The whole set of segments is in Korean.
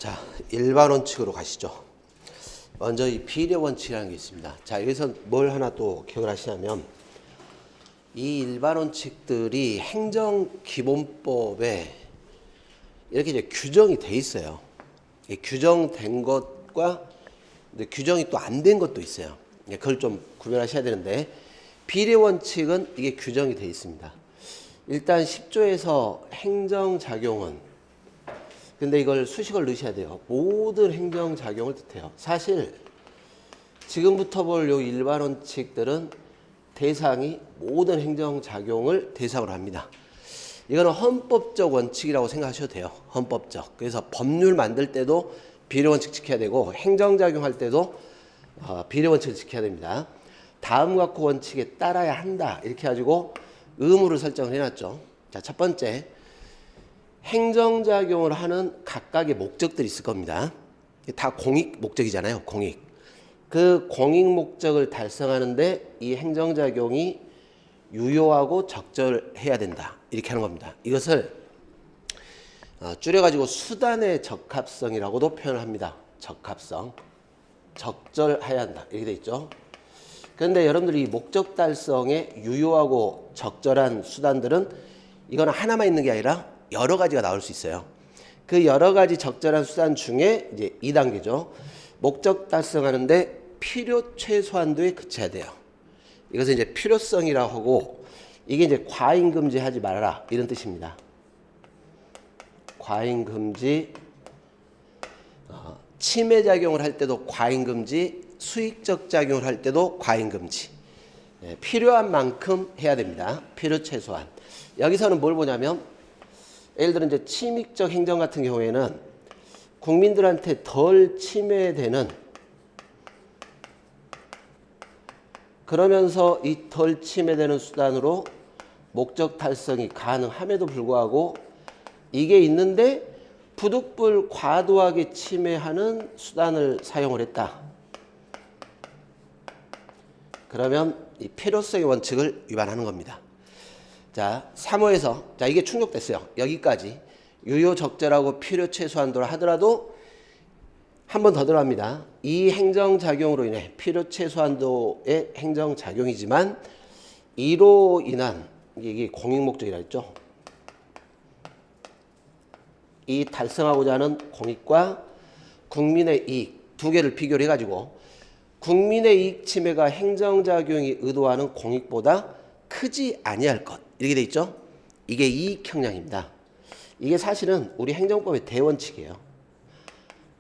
자, 일반 원칙으로 가시죠. 먼저 이 비례 원칙이라는 게 있습니다. 자, 여기서 뭘 하나 또 기억을 하시냐면 이 일반 원칙들이 행정기본법에 이렇게 이제 규정이 돼 있어요. 규정된 것과 규정이 또 안 된 것도 있어요. 그걸 좀 구별하셔야 되는데 비례 원칙은 이게 규정이 돼 있습니다. 일단 10조에서 행정작용은 근데 이걸 수식을 넣으셔야 돼요. 모든 행정작용을 뜻해요. 사실 지금부터 볼 요 일반 원칙들은 대상이 모든 행정작용을 대상으로 합니다. 이거는 헌법적 원칙이라고 생각하셔도 돼요. 헌법적. 그래서 법률 만들 때도 비례 원칙 지켜야 되고 행정작용할 때도 비례 원칙을 지켜야 됩니다. 다음과 같은 원칙에 따라야 한다. 이렇게 가지고 의무를 설정을 해놨죠. 자, 첫 번째. 행정작용을 하는 각각의 목적들이 있을 겁니다. 다 공익 목적이잖아요. 공익. 그 공익 목적을 달성하는데 이 행정작용이 유효하고 적절해야 된다. 이렇게 하는 겁니다. 이것을 줄여가지고 수단의 적합성이라고도 표현을 합니다. 적합성. 적절해야 한다. 이렇게 돼 있죠. 그런데 여러분들이 목적 달성에 유효하고 적절한 수단들은 이거는 하나만 있는 게 아니라 여러 가지가 나올 수 있어요. 그 여러 가지 적절한 수단 중에 이제 2단계죠. 목적 달성하는데 필요 최소한도에 그쳐야 돼요. 이것은 이제 필요성이라고 하고 이게 이제 과잉 금지하지 말아라 이런 뜻입니다. 과잉 금지, 침해 작용을 할 때도 과잉 금지, 수익적 작용을 할 때도 과잉 금지. 필요한 만큼 해야 됩니다. 필요 최소한. 여기서는 뭘 보냐면 예를 들어 이제 침익적 행정 같은 경우에는 국민들한테 덜 침해되는 그러면서 이 덜 침해되는 수단으로 목적 달성이 가능함에도 불구하고 이게 있는데 부득불 과도하게 침해하는 수단을 사용을 했다. 그러면 이 필요성의 원칙을 위반하는 겁니다. 자, 3호에서 자 이게 충족됐어요. 여기까지 유효 적절하고 필요 최소한도를 하더라도 한 번 더 들어갑니다. 이 행정작용으로 인해 필요 최소한도의 행정작용이지만 이로 인한 이게 공익목적이라 했죠. 이 달성하고자 하는 공익과 국민의 이익 두 개를 비교를 해가지고 국민의 이익 침해가 행정작용이 의도하는 공익보다 크지 아니할 것 이렇게 돼 있죠. 이게 이익 형량입니다. 이게 사실은 우리 행정법의 대원칙이에요.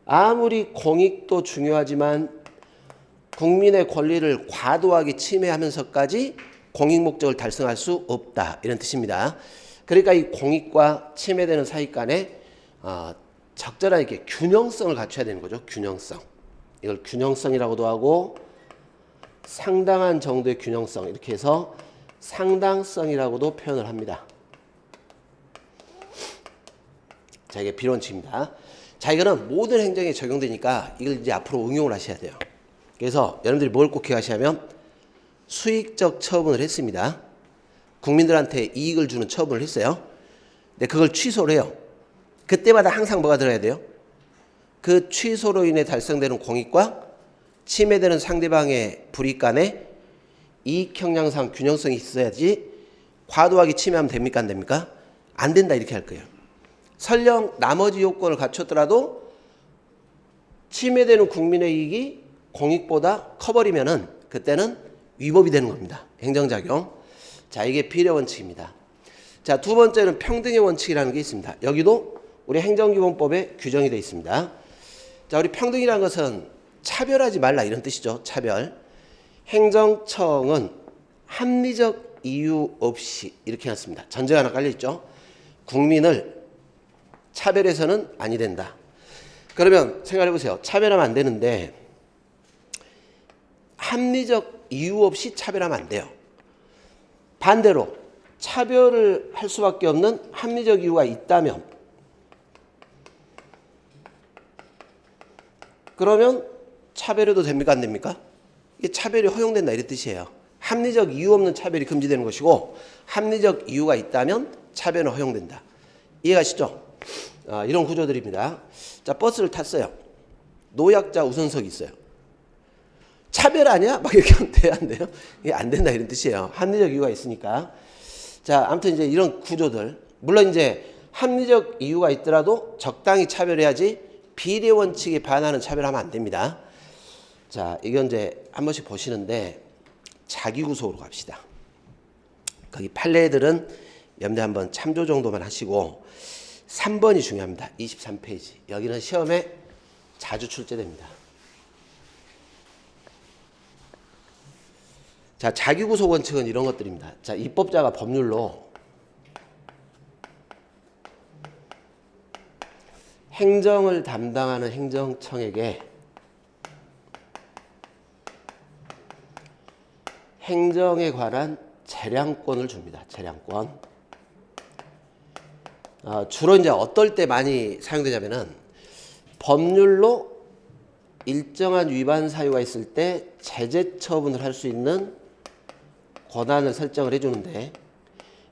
아무리 공익도 중요하지만 국민의 권리를 과도하게 침해하면서까지 공익 목적을 달성할 수 없다 이런 뜻입니다. 그러니까 이 공익과 침해되는 사이 간에 적절한 이렇게 균형성을 갖춰야 되는 거죠. 균형성. 이걸 균형성이라고도 하고 상당한 정도의 균형성 이렇게 해서 상당성이라고도 표현을 합니다. 자, 이게 비례원칙입니다. 자, 이거는 모든 행정에 적용되니까 이걸 이제 앞으로 응용을 하셔야 돼요. 그래서 여러분들이 뭘 꼭 기억하시냐면 수익적 처분을 했습니다. 국민들한테 이익을 주는 처분을 했어요. 근데 그걸 취소를 해요. 그때마다 항상 뭐가 들어야 돼요? 그 취소로 인해 달성되는 공익과 침해되는 상대방의 불이익 간에 이익 형량상 균형성이 있어야지 과도하게 침해하면 됩니까? 안 됩니까? 안 된다 이렇게 할 거예요. 설령 나머지 요건을 갖췄더라도 침해되는 국민의 이익이 공익보다 커버리면은 그때는 위법이 되는 겁니다. 행정작용. 자, 이게 비례 원칙입니다. 자, 두 번째는 평등의 원칙이라는 게 있습니다. 여기도 우리 행정기본법에 규정이 되어 있습니다. 자, 우리 평등이라는 것은 차별하지 말라 이런 뜻이죠. 차별. 행정청은 합리적 이유 없이 이렇게 해놨습니다. 전제가 하나 깔려있죠. 국민을 차별해서는 아니 된다. 그러면 생각해보세요. 차별하면 안 되는데 합리적 이유 없이 차별하면 안 돼요. 반대로 차별을 할 수밖에 없는 합리적 이유가 있다면 그러면 차별해도 됩니까? 안 됩니까? 이게 차별이 허용된다 이런 뜻이에요. 합리적 이유 없는 차별이 금지되는 것이고 합리적 이유가 있다면 차별은 허용된다. 이해가시죠? 이런 구조들입니다. 자, 버스를 탔어요. 노약자 우선석이 있어요. 차별 아니야? 막 이렇게 하면 돼요, 안 돼요? 이게 안 된다 이런 뜻이에요. 합리적 이유가 있으니까. 자, 아무튼 이제 이런 구조들. 물론 이제 합리적 이유가 있더라도 적당히 차별해야지 비례 원칙에 반하는 차별하면 안 됩니다. 자, 이건 이제 한 번씩 보시는데 자기 구속으로 갑시다. 거기 판례들은 염두에 한번 참조 정도만 하시고 3번이 중요합니다. 23페이지. 여기는 시험에 자주 출제됩니다. 자, 자기 구속 원칙은 이런 것들입니다. 자, 입법자가 법률로 행정을 담당하는 행정청에게 행정에 관한 재량권을 줍니다. 재량권. 주로 이제 어떨 때 많이 사용되냐면은 법률로 일정한 위반 사유가 있을 때 제재 처분을 할 수 있는 권한을 설정을 해주는데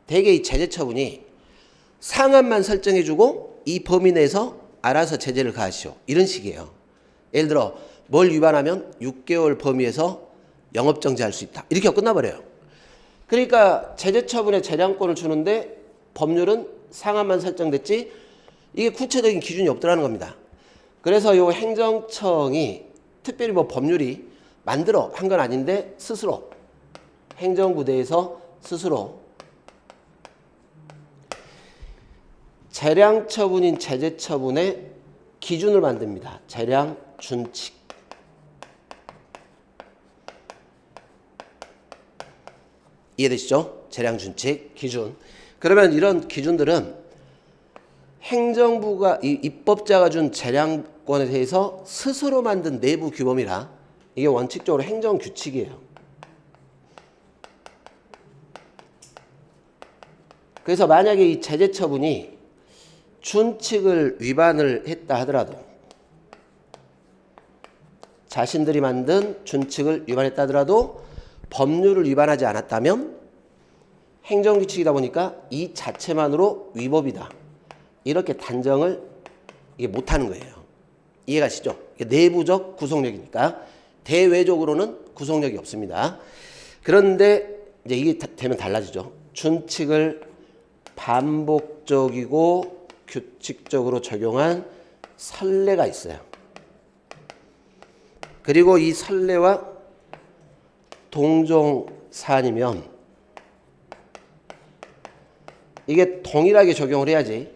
대개 이 제재 처분이 상한만 설정해주고 이 범위 내에서 알아서 제재를 가하시오. 이런 식이에요. 예를 들어 뭘 위반하면 6개월 범위에서 영업정지할 수 있다. 이렇게 하고 끝나버려요. 그러니까 제재 처분에 재량권을 주는데 법률은 상한만 설정됐지 이게 구체적인 기준이 없더라는 겁니다. 그래서 이 행정청이 특별히 뭐 법률이 만들어 한 건 아닌데 스스로 행정부대에서 스스로 재량 처분인 제재 처분의 기준을 만듭니다. 재량 준칙. 이해되시죠? 재량 준칙 기준. 그러면 이런 기준들은 행정부가 입법자가 준 재량권에 대해서 스스로 만든 내부 규범이라 이게 원칙적으로 행정 규칙이에요. 그래서 만약에 이 제재 처분이 준칙을 위반을 했다 하더라도 자신들이 만든 준칙을 위반했다 하더라도 법률을 위반하지 않았다면 행정규칙이다 보니까 이 자체만으로 위법이다. 이렇게 단정을 이게 못하는 거예요. 이해가시죠? 내부적 구속력이니까 대외적으로는 구속력이 없습니다. 그런데 이제 이게 되면 달라지죠. 준칙을 반복적이고 규칙적으로 적용한 선례가 있어요. 그리고 이 선례와 동종 사안이면 이게 동일하게 적용을 해야지.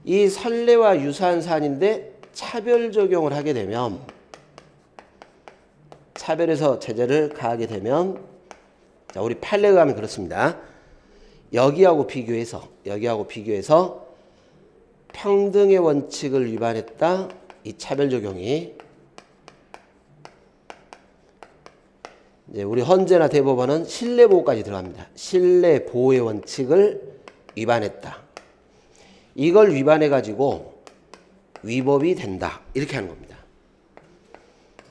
이 선례와 유사한 사안인데 차별 적용을 하게 되면 차별해서 제재를 가하게 되면 자, 우리 판례에 가면 그렇습니다. 여기하고 비교해서 평등의 원칙을 위반했다. 이 차별 적용이 이제 우리 헌재나 대법원은 신뢰 보호까지 들어갑니다. 신뢰 보호의 원칙을 위반했다. 이걸 위반해 가지고 위법이 된다. 이렇게 하는 겁니다.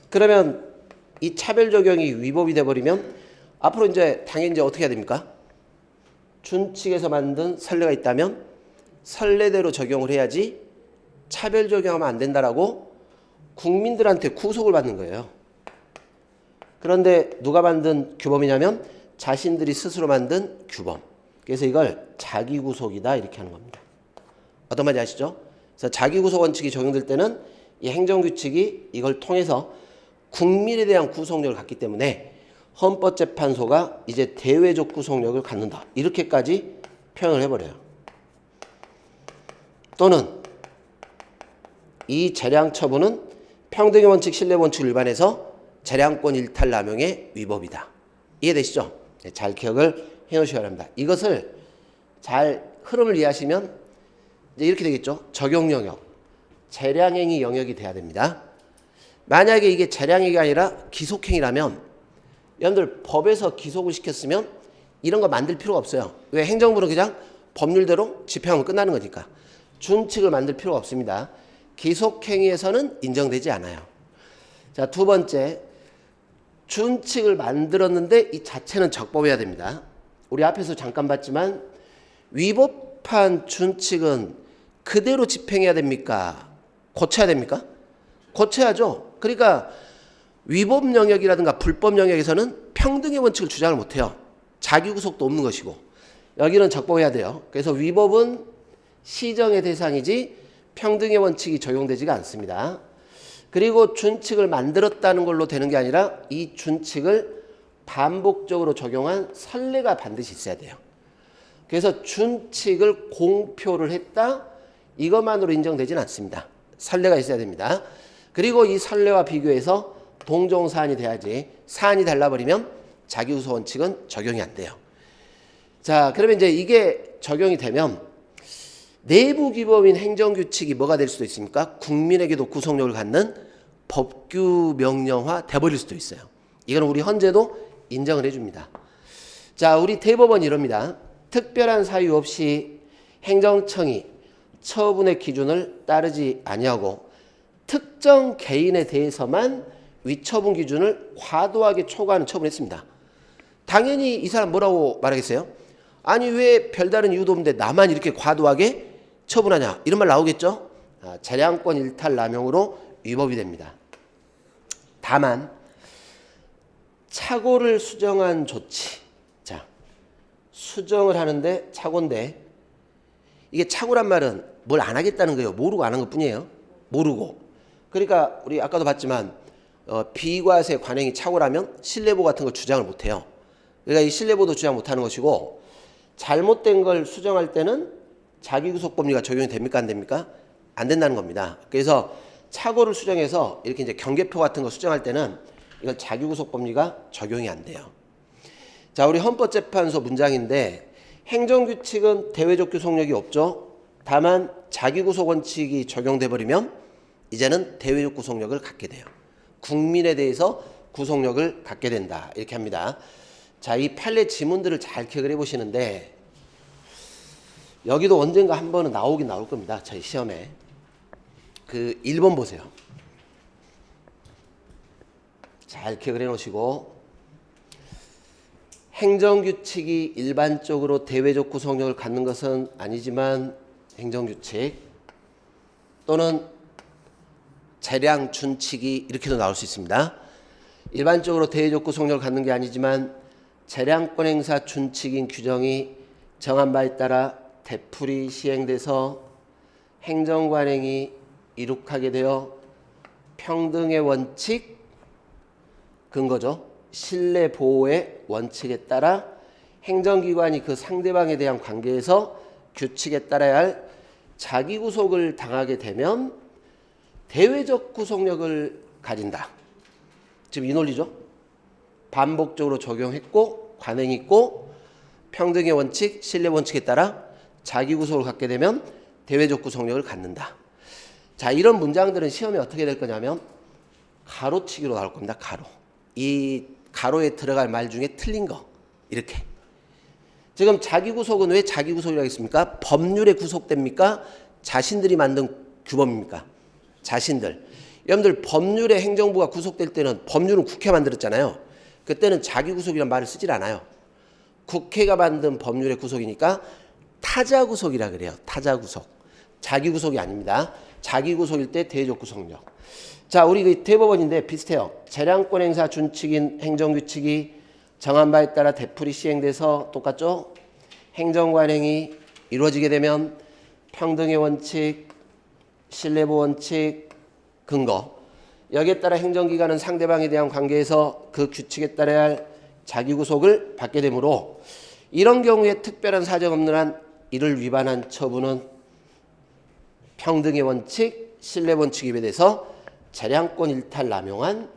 그러면 이 차별 적용이 위법이 돼 버리면 앞으로 이제 당연히 이제 어떻게 해야 됩니까? 준칙에서 만든 선례가 있다면 선례대로 적용을 해야지 차별 적용하면 안 된다라고 국민들한테 구속을 받는 거예요. 그런데 누가 만든 규범이냐면 자신들이 스스로 만든 규범. 그래서 이걸 자기구속이다 이렇게 하는 겁니다. 어떤 말인지 아시죠? 그래서 자기구속 원칙이 적용될 때는 이 행정규칙이 이걸 통해서 국민에 대한 구속력을 갖기 때문에 헌법재판소가 이제 대외적 구속력을 갖는다. 이렇게까지 표현을 해버려요. 또는 이 재량 처분은 평등의 원칙, 신뢰 원칙을 위반해서 재량권 일탈 남용의 위법이다. 이해되시죠? 네, 잘 기억을 해놓으셔야 합니다. 이것을 잘 흐름을 이해하시면 이제 이렇게 되겠죠. 적용 영역, 재량행위 영역이 돼야 됩니다. 만약에 이게 재량행위가 아니라 기속행위라면 여러분들 법에서 기속을 시켰으면 이런 거 만들 필요가 없어요. 왜? 행정부는 그냥 법률대로 집행하면 끝나는 거니까. 준칙을 만들 필요가 없습니다. 기속행위에서는 인정되지 않아요. 자, 두 번째, 준칙을 만들었는데 이 자체는 적법해야 됩니다. 우리 앞에서 잠깐 봤지만 위법한 준칙은 그대로 집행해야 됩니까? 고쳐야 됩니까? 고쳐야죠. 그러니까 위법 영역이라든가 불법 영역에서는 평등의 원칙을 주장을 못해요. 자기 구속도 없는 것이고 여기는 적법해야 돼요. 그래서 위법은 시정의 대상이지 평등의 원칙이 적용되지가 않습니다. 그리고 준칙을 만들었다는 걸로 되는 게 아니라 이 준칙을 반복적으로 적용한 선례가 반드시 있어야 돼요. 그래서 준칙을 공표를 했다 이것만으로 인정되지는 않습니다. 선례가 있어야 됩니다. 그리고 이 선례와 비교해서 동종사안이 돼야지 사안이 달라버리면 자기구속 원칙은 적용이 안 돼요. 자, 그러면 이제 이게 적용이 되면 내부 규범인 행정규칙이 뭐가 될 수도 있습니까? 국민에게도 구속력을 갖는 법규 명령화 돼버릴 수도 있어요. 이건 우리 헌재도 인정을 해줍니다. 자, 우리 대법원 이럽니다. 특별한 사유 없이 행정청이 처분의 기준을 따르지 아니하고 특정 개인에 대해서만 위처분 기준을 과도하게 초과하는 처분했습니다. 당연히 이 사람 뭐라고 말하겠어요? 아니 왜 별다른 이유도 없는데 나만 이렇게 과도하게 처분하냐 이런 말 나오겠죠. 재량권 일탈 남용으로 위법이 됩니다. 다만 착오를 수정한 조치, 자 수정을 하는데 착오인데 이게 착오란 말은 뭘 안 하겠다는 거예요. 모르고 안 한 것뿐이에요. 모르고. 그러니까 우리 아까도 봤지만 비과세 관행이 착오라면 신뢰보 같은 걸 주장을 못해요. 그러니까 이 신뢰보도 주장 못하는 것이고 잘못된 걸 수정할 때는 자기구속법리가 적용이 됩니까 안 됩니까? 안 된다는 겁니다. 그래서 착오를 수정해서 이렇게 이제 경계표 같은 거 수정할 때는 이건 자기구속법리가 적용이 안 돼요. 자, 우리 헌법재판소 문장인데 행정규칙은 대외적 구속력이 없죠. 다만 자기구속 원칙이 적용돼 버리면 이제는 대외적 구속력을 갖게 돼요. 국민에 대해서 구속력을 갖게 된다. 이렇게 합니다. 자, 이 판례 지문들을 잘 기억을 해보시는데 여기도 언젠가 한 번은 나오긴 나올 겁니다. 저희 시험에. 그 1번 보세요. 잘 기억을 해놓으시고 행정규칙이 일반적으로 대외적 구속력을 갖는 것은 아니지만 행정규칙 또는 재량 준칙이 이렇게도 나올 수 있습니다. 일반적으로 대외적 구속력을 갖는 게 아니지만 재량권 행사 준칙인 규정이 정한 바에 따라 되풀이 시행돼서 행정관행이 이룩하게 되어 평등의 원칙 근거죠. 신뢰 보호의 원칙에 따라 행정기관이 그 상대방에 대한 관계에서 규칙에 따라야 할 자기 구속을 당하게 되면 대외적 구속력을 가진다. 지금 이 논리죠. 반복적으로 적용했고 관행이 있고 평등의 원칙, 신뢰 원칙에 따라 자기 구속을 갖게 되면 대외적 구속력을 갖는다. 자, 이런 문장들은 시험에 어떻게 될 거냐면 가로치기로 나올 겁니다. 가로. 이 가로에 들어갈 말 중에 틀린 거 이렇게. 지금 자기 구속은 왜 자기 구속이라고 했습니까? 법률에 구속됩니까? 자신들이 만든 규범입니까? 자신들. 여러분들 법률에 행정부가 구속될 때는 법률은 국회가 만들었잖아요. 그때는 자기 구속이라는 말을 쓰질 않아요. 국회가 만든 법률의 구속이니까 타자 구속이라 그래요. 타자 구속. 자기 구속이 아닙니다. 자기 구속일 때 대외적 구속력. 자, 우리 그 대법원인데 비슷해요. 재량권 행사 준칙인 행정규칙이 정한 바에 따라 되풀이 시행돼서 똑같죠? 행정관행이 이루어지게 되면 평등의 원칙, 신뢰보 원칙, 근거. 여기에 따라 행정기관은 상대방에 대한 관계에서 그 규칙에 따라야 할 자기구속을 받게 되므로 이런 경우에 특별한 사정 없는 한 이를 위반한 처분은 평등의 원칙, 신뢰 원칙에 대해서 재량권 일탈 남용한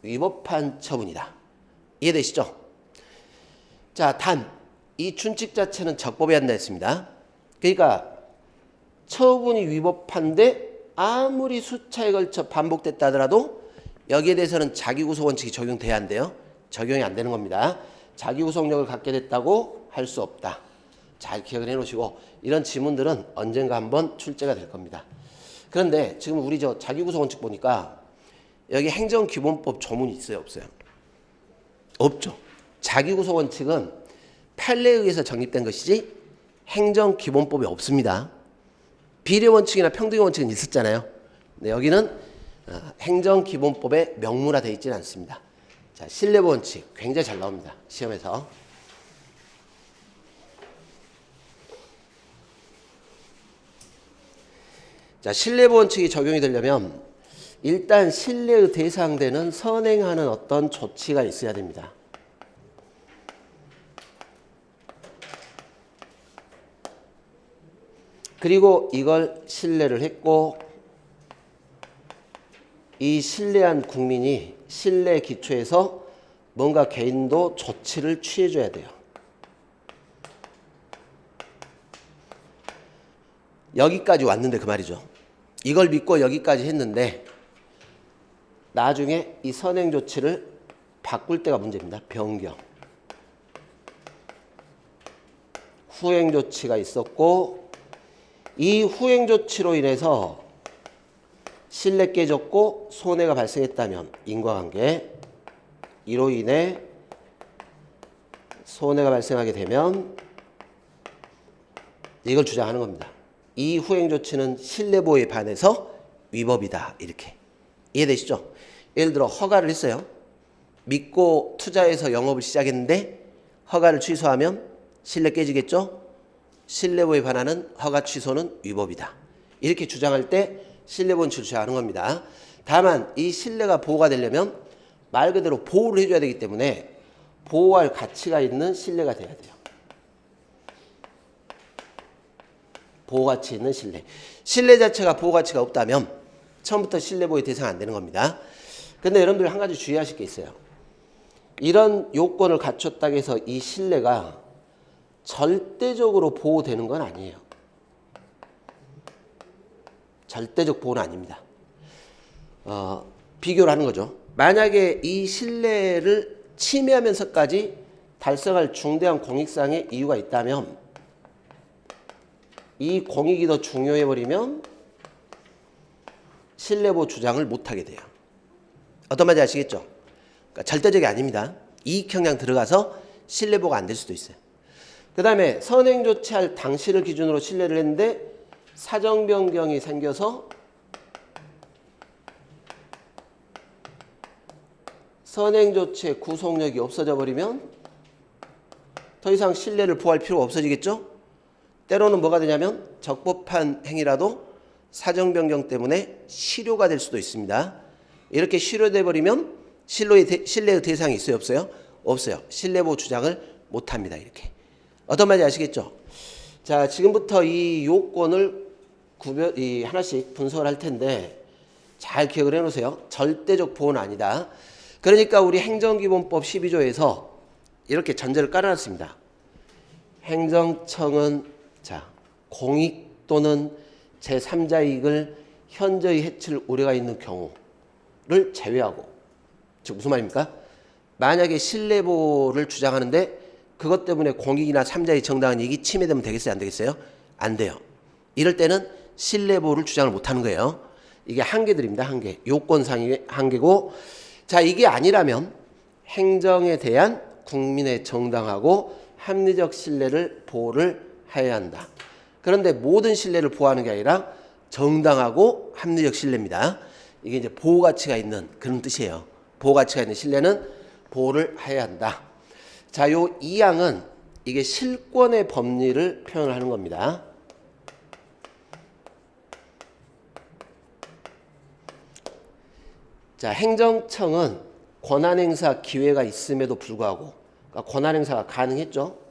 위법한 처분이다. 이해되시죠? 자, 단 이 준칙 자체는 적법해야 한다 했습니다. 그러니까 처분이 위법한데 아무리 수차에 걸쳐 반복됐다 하더라도 여기에 대해서는 자기구속 원칙이 적용돼야 한대요. 적용이 안 되는 겁니다. 자기구속력을 갖게 됐다고 할 수 없다. 잘 기억을 해놓으시고 이런 지문들은 언젠가 한번 출제가 될 겁니다. 그런데 지금 우리 저 자기구속 원칙 보니까 여기 행정기본법 조문이 있어요, 없어요? 없죠. 자기구속 원칙은 판례에 의해서 정립된 것이지 행정기본법에 없습니다. 비례 원칙이나 평등의 원칙은 있었잖아요. 근데 여기는 행정기본법에 명문화되어 있지는 않습니다. 자, 신뢰보 원칙 굉장히 잘 나옵니다. 시험에서. 자, 신뢰보 원칙이 적용이 되려면 일단 신뢰의 대상되는 선행하는 어떤 조치가 있어야 됩니다. 그리고 이걸 신뢰를 했고 이 신뢰한 국민이 신뢰 기초에서 뭔가 개인도 조치를 취해줘야 돼요. 여기까지 왔는데 그 말이죠. 이걸 믿고 여기까지 했는데 나중에 이 선행 조치를 바꿀 때가 문제입니다. 변경. 후행 조치가 있었고 이 후행 조치로 인해서 신뢰 깨졌고 손해가 발생했다면 인과관계 이로 인해 손해가 발생하게 되면 이걸 주장하는 겁니다. 이 후행 조치는 신뢰보호에 반해서 위법이다. 이렇게 이해되시죠? 예를 들어 허가를 했어요. 믿고 투자해서 영업을 시작했는데 허가를 취소하면 신뢰 깨지겠죠? 신뢰보호에 반하는 허가 취소는 위법이다. 이렇게 주장할 때 신뢰보호 원칙을 주장하는 겁니다. 다만 이 신뢰가 보호가 되려면 말 그대로 보호를 해줘야 되기 때문에 보호할 가치가 있는 신뢰가 돼야 돼요. 보호가치 있는 신뢰. 신뢰 자체가 보호가치가 없다면 처음부터 신뢰보호의 대상 안 되는 겁니다. 근데 여러분들 한 가지 주의하실 게 있어요. 이런 요건을 갖췄다고 해서 이 신뢰가 절대적으로 보호되는 건 아니에요. 절대적 보호는 아닙니다. 비교를 하는 거죠. 만약에 이 신뢰를 침해하면서까지 달성할 중대한 공익상의 이유가 있다면 이 공익이 더 중요해버리면 신뢰보호 주장을 못하게 돼요. 어떤 말인지 아시겠죠? 그러니까 절대적이 아닙니다. 이익 형량 들어가서 신뢰보호가 안 될 수도 있어요. 그 다음에 선행 조치할 당시를 기준으로 신뢰를 했는데 사정 변경이 생겨서 선행 조치의 구속력이 없어져 버리면 더 이상 신뢰를 보호할 필요가 없어지겠죠? 때로는 뭐가 되냐면 적법한 행위라도 사정 변경 때문에 실효가 될 수도 있습니다. 이렇게 실효돼 버리면 신뢰의 대상이 있어요, 없어요? 없어요. 신뢰보호 주장을 못합니다. 이렇게. 어떤 말인지 아시겠죠? 자, 지금부터 이 요건을 하나씩 분석을 할 텐데 잘 기억을 해놓으세요. 절대적 보호는 아니다. 그러니까 우리 행정기본법 12조에서 이렇게 전제를 깔아놨습니다. 행정청은 자, 공익 또는 제3자 이익을 현저히 해칠 우려가 있는 경우를 제외하고, 즉 무슨 말입니까? 만약에 신뢰보호를 주장하는데 그것 때문에 공익이나 3자의 정당한 이익이 침해되면 되겠어요? 안 되겠어요? 안 돼요. 이럴 때는 신뢰보호를 주장을 못하는 거예요. 이게 한계들입니다. 한계. 요건상의 한계고, 자, 이게 아니라면 행정에 대한 국민의 정당하고 합리적 신뢰를 보호를 해야 한다. 그런데 모든 신뢰를 보호하는 게 아니라 정당하고 합리적 신뢰입니다. 이게 이제 보호가치가 있는 그런 뜻이에요. 보호가치가 있는 신뢰는 보호를 해야 한다. 자, 요 2항은 이게 실권의 법리를 표현을 하는 겁니다. 자, 행정청은 권한행사 기회가 있음에도 불구하고, 그러니까 권한행사가 가능했죠.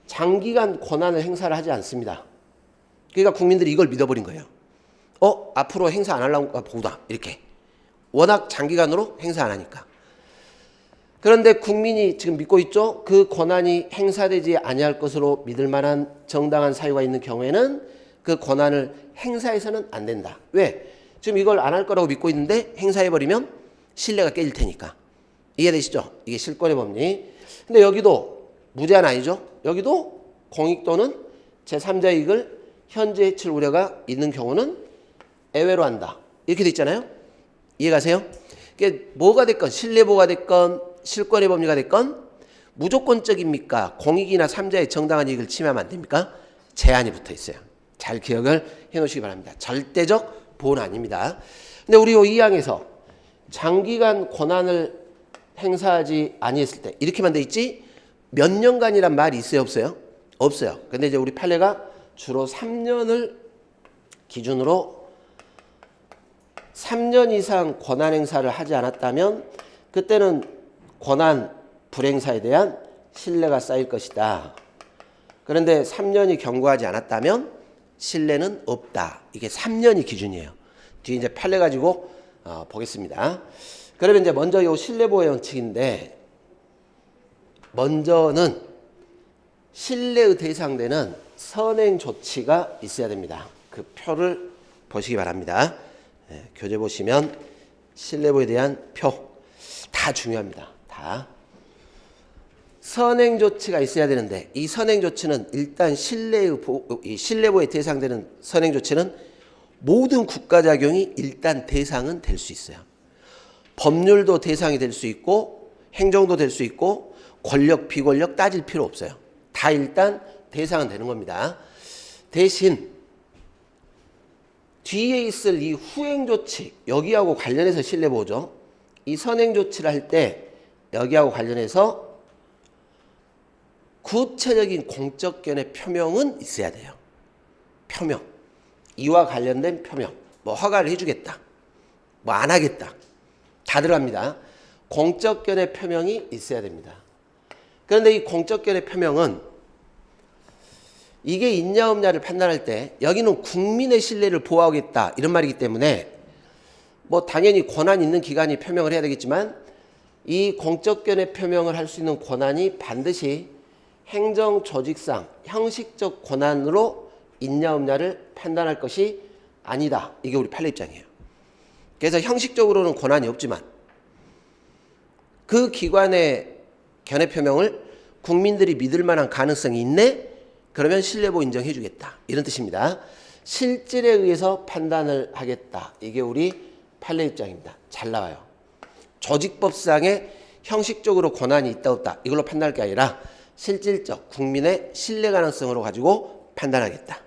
장기간 권한을 행사를 하지 않습니다. 그러니까 국민들이 이걸 믿어버린 거예요. 앞으로 행사 안 하려고 보다 이렇게. 워낙 장기간으로 행사 안 하니까. 그런데 국민이 지금 믿고 있죠. 그 권한이 행사되지 아니할 것으로 믿을 만한 정당한 사유가 있는 경우에는 그 권한을 행사해서는 안 된다. 왜? 지금 이걸 안 할 거라고 믿고 있는데 행사해버리면 신뢰가 깨질 테니까. 이해되시죠? 이게 실권의 법리. 근데 여기도 무제한 아니죠? 여기도 공익 또는 제3자 이익을 현재 해칠 우려가 있는 경우는 예외로 한다. 이렇게 돼 있잖아요. 이해가세요? 이게 뭐가 됐건 신뢰보호가 됐건 실권의 법리가 됐건 무조건적입니까? 공익이나 3자의 정당한 이익을 침해하면 안 됩니까? 제한이 붙어 있어요. 잘 기억을 해 놓으시기 바랍니다. 절대적 보호는 아닙니다. 근데 우리 이 항에서 장기간 권한을 행사하지 아니했을 때 이렇게만 돼 있지 몇 년간이란 말이 있어요 없어요? 없어요. 근데 이제 우리 판례가 주로 3년을 기준으로 3년 이상 권한 행사를 하지 않았다면 그때는 권한 불행사에 대한 신뢰가 쌓일 것이다. 그런데 3년이 경과하지 않았다면 신뢰는 없다. 이게 3년이 기준이에요. 뒤에 이제 판례 가지고 보겠습니다. 그러면 이제 먼저 이 신뢰보호 원칙인데 먼저는 신뢰의 대상되는 선행 조치가 있어야 됩니다. 그 표를 보시기 바랍니다. 교재 보시면 신뢰보호에 대한 표 다 중요합니다. 다. 선행 조치가 있어야 되는데 이 선행 조치는 일단 신뢰보호에 대상되는 선행 조치는 모든 국가작용이 일단 대상은 될 수 있어요. 법률도 대상이 될 수 있고 행정도 될 수 있고 권력 비권력 따질 필요 없어요. 다 일단 대상은 되는 겁니다. 대신 뒤에 있을 이 후행조치 여기하고 관련해서 신뢰보호죠. 이 선행조치를 할 때 여기하고 관련해서 구체적인 공적견의 표명은 있어야 돼요. 표명. 이와 관련된 표명. 뭐 허가를 해주겠다. 뭐 안 하겠다. 다 들어갑니다. 공적견의 표명이 있어야 됩니다. 그런데 이 공적견의 표명은 이게 있냐 없냐를 판단할 때 여기는 국민의 신뢰를 보호하겠다 이런 말이기 때문에 뭐 당연히 권한 있는 기관이 표명을 해야 되겠지만 이 공적견의 표명을 할 수 있는 권한이 반드시 행정조직상 형식적 권한으로 있냐 없냐를 판단할 것이 아니다. 이게 우리 판례 입장이에요. 그래서 형식적으로는 권한이 없지만 그 기관의 견해 표명을 국민들이 믿을 만한 가능성이 있네? 그러면 신뢰보호 인정해 주겠다. 이런 뜻입니다. 실질에 의해서 판단을 하겠다. 이게 우리 판례 입장입니다. 잘 나와요. 조직법상에 형식적으로 권한이 있다 없다 이걸로 판단할 게 아니라 실질적 국민의 신뢰 가능성으로 가지고 판단하겠다.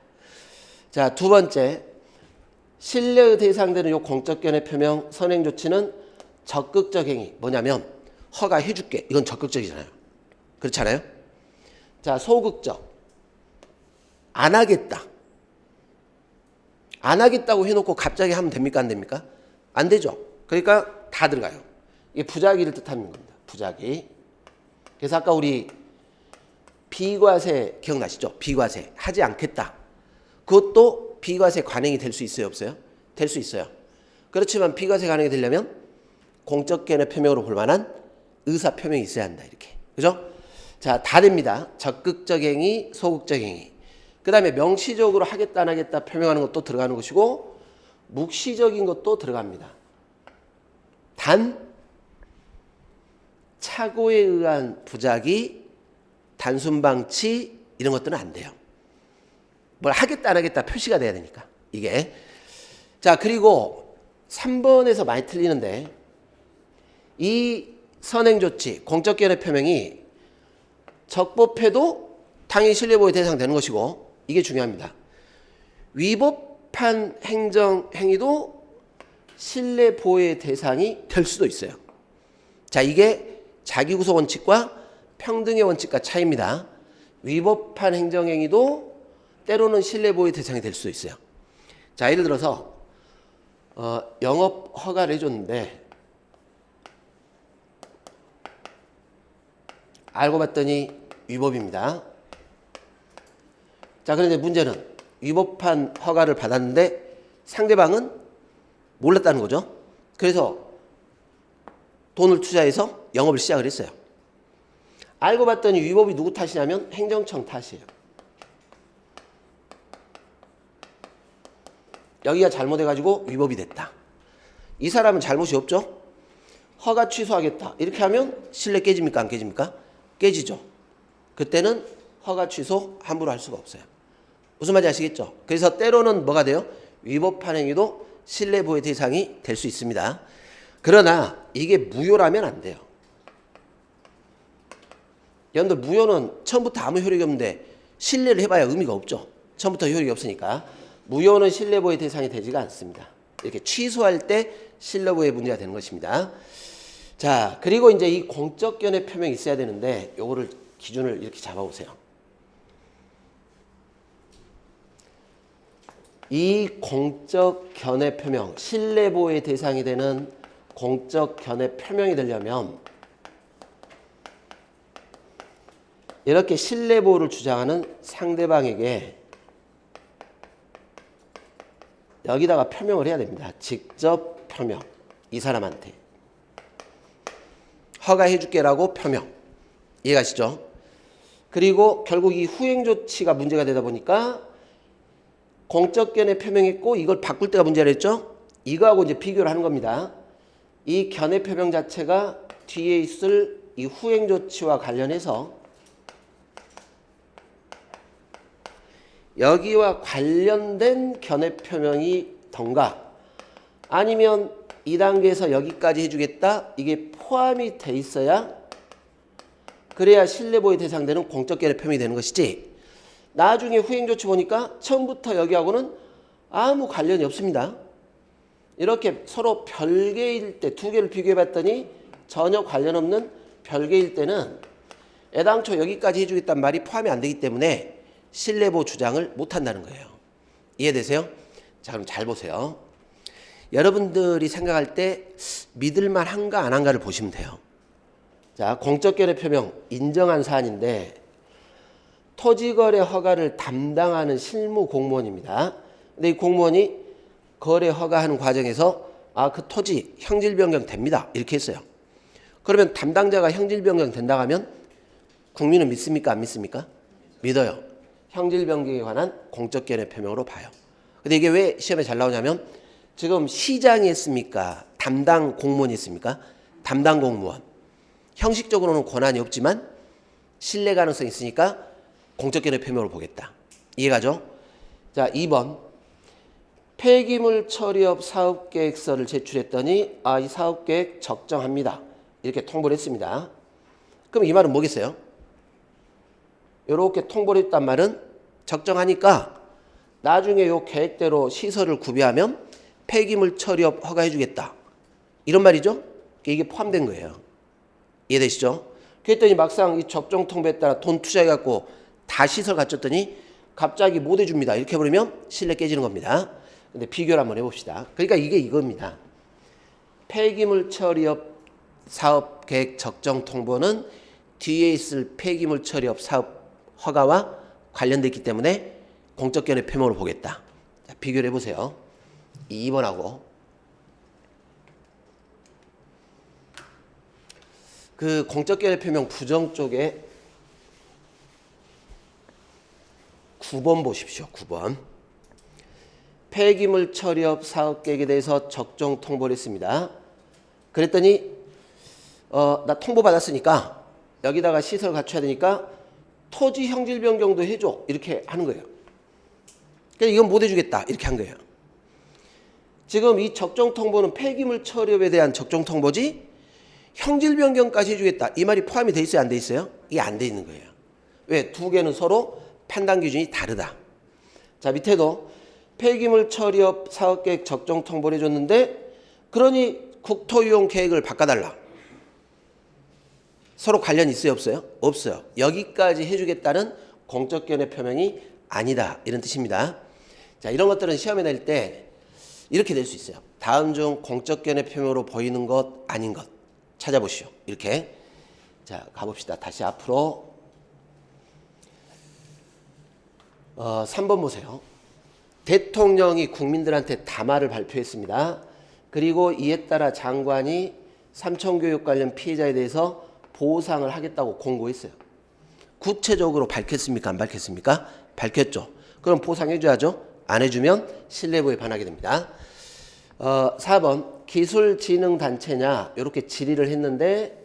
자, 두 번째 신뢰의 대상되는 요 공적견의 표명 선행 조치는 적극적 행위 뭐냐면 허가해 줄게 이건 적극적이잖아요. 그렇지 않아요? 자, 소극적 안 하겠다. 안 하겠다고 해놓고 갑자기 하면 됩니까 안 됩니까? 안 되죠. 그러니까 다 들어가요. 이게 부작위를 뜻하는 겁니다. 부작위. 그래서 아까 우리 비과세 기억나시죠? 비과세 하지 않겠다. 그것도 비과세 관행이 될 수 있어요 없어요? 될 수 있어요. 그렇지만 비과세 관행이 되려면 공적견의 표명으로 볼 만한 의사 표명이 있어야 한다. 이렇게. 그죠? 자, 다 됩니다. 적극적 행위, 소극적 행위. 그 다음에 명시적으로 하겠다 안 하겠다 표명하는 것도 들어가는 것이고 묵시적인 것도 들어갑니다. 단 착오에 의한 부작위, 단순 방치 이런 것들은 안 돼요. 뭘 하겠다 안 하겠다 표시가 돼야 되니까 이게. 자, 그리고 3번에서 많이 틀리는데 이 선행조치 공적견의 표명이 적법해도 당연히 신뢰보호의 대상 되는 것이고 이게 중요합니다. 위법한 행정행위도 신뢰보호의 대상이 될 수도 있어요. 자, 이게 자기구속 원칙과 평등의 원칙과 차이입니다. 위법한 행정행위도 때로는 신뢰보호의 대상이 될 수도 있어요. 자, 예를 들어서 영업 허가를 해줬는데 알고 봤더니 위법입니다. 자, 그런데 문제는 위법한 허가를 받았는데 상대방은 몰랐다는 거죠. 그래서 돈을 투자해서 영업을 시작을 했어요. 알고 봤더니 위법이 누구 탓이냐면 행정청 탓이에요. 여기가 잘못해가지고 위법이 됐다. 이 사람은 잘못이 없죠. 허가 취소하겠다. 이렇게 하면 신뢰 깨집니까 안 깨집니까? 깨지죠. 그때는 허가 취소 함부로 할 수가 없어요. 무슨 말인지 아시겠죠? 그래서 때로는 뭐가 돼요? 위법한 행위도 신뢰보호의 대상이 될 수 있습니다. 그러나 이게 무효라면 안 돼요. 여러분들 무효는 처음부터 아무 효력이 없는데 신뢰를 해봐야 의미가 없죠. 처음부터 효력이 없으니까. 무효는 신뢰보호 대상이 되지가 않습니다. 이렇게 취소할 때 신뢰보호의 문제가 되는 것입니다. 자, 그리고 이제 이 공적 견해 표명이 있어야 되는데 요거를 기준을 이렇게 잡아보세요. 이 공적 견해 표명, 신뢰보호의 대상이 되는 공적 견해 표명이 되려면 이렇게 신뢰보호를 주장하는 상대방에게 여기다가 표명을 해야 됩니다. 직접 표명. 이 사람한테 허가해 줄게라고 표명. 이해가시죠? 그리고 결국 이 후행 조치가 문제가 되다 보니까 공적 견해 표명했고 이걸 바꿀 때가 문제라 했죠? 이거하고 이제 비교를 하는 겁니다. 이 견해 표명 자체가 뒤에 있을 이 후행 조치와 관련해서 여기와 관련된 견해 표명이 던가 아니면 이 단계에서 여기까지 해주겠다 이게 포함이 돼 있어야 그래야 신뢰보호의 대상되는 공적 견해 표명이 되는 것이지 나중에 후행 조치 보니까 처음부터 여기하고는 아무 관련이 없습니다. 이렇게 서로 별개일 때 두 개를 비교해 봤더니 전혀 관련 없는 별개일 때는 애당초 여기까지 해주겠다는 말이 포함이 안 되기 때문에 신뢰보호 주장을 못한다는 거예요. 이해되세요? 자, 그럼 잘 보세요. 여러분들이 생각할 때 믿을만 한가 안 한가를 보시면 돼요. 자, 공적 견해 표명 인정한 사안인데 토지거래 허가를 담당하는 실무 공무원입니다. 근데 이 공무원이 거래 허가하는 과정에서 그 토지 형질 변경 됩니다. 이렇게 했어요. 그러면 담당자가 형질 변경 된다고 하면 국민은 믿습니까? 안 믿습니까? 믿어요. 형질 변경에 관한 공적 견해 표명으로 봐요. 근데 이게 왜 시험에 잘 나오냐면 지금 시장이 했습니까? 담당 공무원이 했습니까? 담당 공무원. 형식적으로는 권한이 없지만 신뢰 가능성이 있으니까 공적 견해 표명으로 보겠다. 이해가죠? 자, 2번. 폐기물 처리업 사업계획서를 제출했더니 이 사업계획 적정합니다. 이렇게 통보를 했습니다. 그럼 이 말은 뭐겠어요? 이렇게 통보를 했단 말은 적정하니까 나중에 요 계획대로 시설을 구비하면 폐기물 처리업 허가해 주겠다. 이런 말이죠? 이게 포함된 거예요. 이해되시죠? 그랬더니 막상 이 적정 통보에 따라 돈 투자해갖고 다 시설 갖췄더니 갑자기 못 해줍니다. 이렇게 해버리면 신뢰 깨지는 겁니다. 근데 비교를 한번 해봅시다. 그러니까 이게 이겁니다. 폐기물 처리업 사업 계획 적정 통보는 뒤에 있을 폐기물 처리업 사업 허가와 관련되어 있기 때문에 공적 견해 표명으로 보겠다. 자, 비교를 해보세요. 2번하고 그 공적 견해 표명 부정 쪽에 9번 보십시오. 9번. 폐기물 처리업 사업 계획에 대해서 적정 통보를 했습니다. 그랬더니 나 통보 받았으니까 여기다가 시설 갖춰야 되니까 토지 형질 변경도 해줘. 이렇게 하는 거예요. 그러니까 이건 못 해주겠다. 이렇게 한 거예요. 지금 이 적정 통보는 폐기물 처리업에 대한 적정 통보지 형질 변경까지 해주겠다. 이 말이 포함이 돼 있어요? 안 돼 있어요? 이게 안 돼 있는 거예요. 왜? 두 개는 서로 판단 기준이 다르다. 자, 밑에도 폐기물 처리업 사업계획 적정 통보를 해줬는데 그러니 국토이용 계획을 바꿔달라. 서로 관련이 있어요? 없어요? 없어요. 여기까지 해주겠다는 공적 견해 표명이 아니다. 이런 뜻입니다. 자, 이런 것들은 시험에 낼 때 이렇게 될 수 있어요. 다음 중 공적 견해 표명으로 보이는 것 아닌 것 찾아보시오. 이렇게. 자, 가봅시다. 다시 앞으로 3번 보세요. 대통령이 국민들한테 담화를 발표했습니다. 그리고 이에 따라 장관이 삼청교육 관련 피해자에 대해서 보상을 하겠다고 공고했어요. 구체적으로 밝혔습니까? 안 밝혔습니까? 밝혔죠. 그럼 보상해줘야죠. 안 해주면 신뢰보호에 반하게 됩니다. 4번 기술진흥단체냐 이렇게 질의를 했는데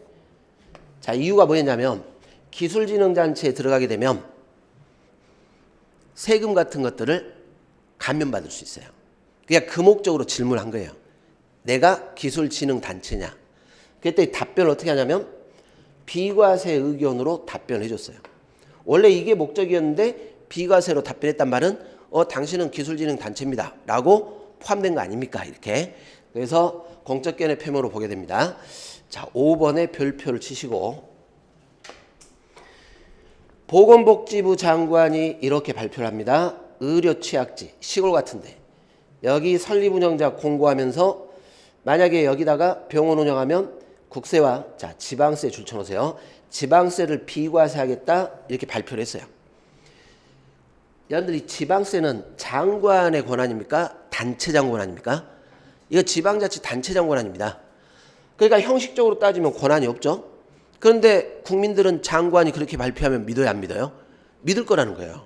자, 이유가 뭐였냐면 기술진흥단체에 들어가게 되면 세금 같은 것들을 감면받을 수 있어요. 그냥 그 목적으로 질문한 거예요. 내가 기술진흥단체냐. 그때 답변을 어떻게 하냐면 비과세 의견으로 답변을 해줬어요. 원래 이게 목적이었는데 비과세로 답변했단 말은 당신은 기술진흥 단체입니다 라고 포함된 거 아닙니까? 이렇게. 그래서 공적견해 표명으로 보게 됩니다. 자, 5번에 별표를 치시고, 보건복지부 장관이 이렇게 발표를 합니다. 의료 취약지 시골 같은데 여기 설립 운영자 공고하면서 만약에 여기다가 병원 운영하면 국세와 지방세 줄쳐놓으세요. 지방세를 비과세하겠다 이렇게 발표를 했어요. 여러분들이 지방세는 장관의 권한입니까? 단체장 권한입니까? 이거 지방자치 단체장 권한입니다. 그러니까 형식적으로 따지면 권한이 없죠. 그런데 국민들은 장관이 그렇게 발표하면 믿어야 안 믿어요? 믿을 거라는 거예요.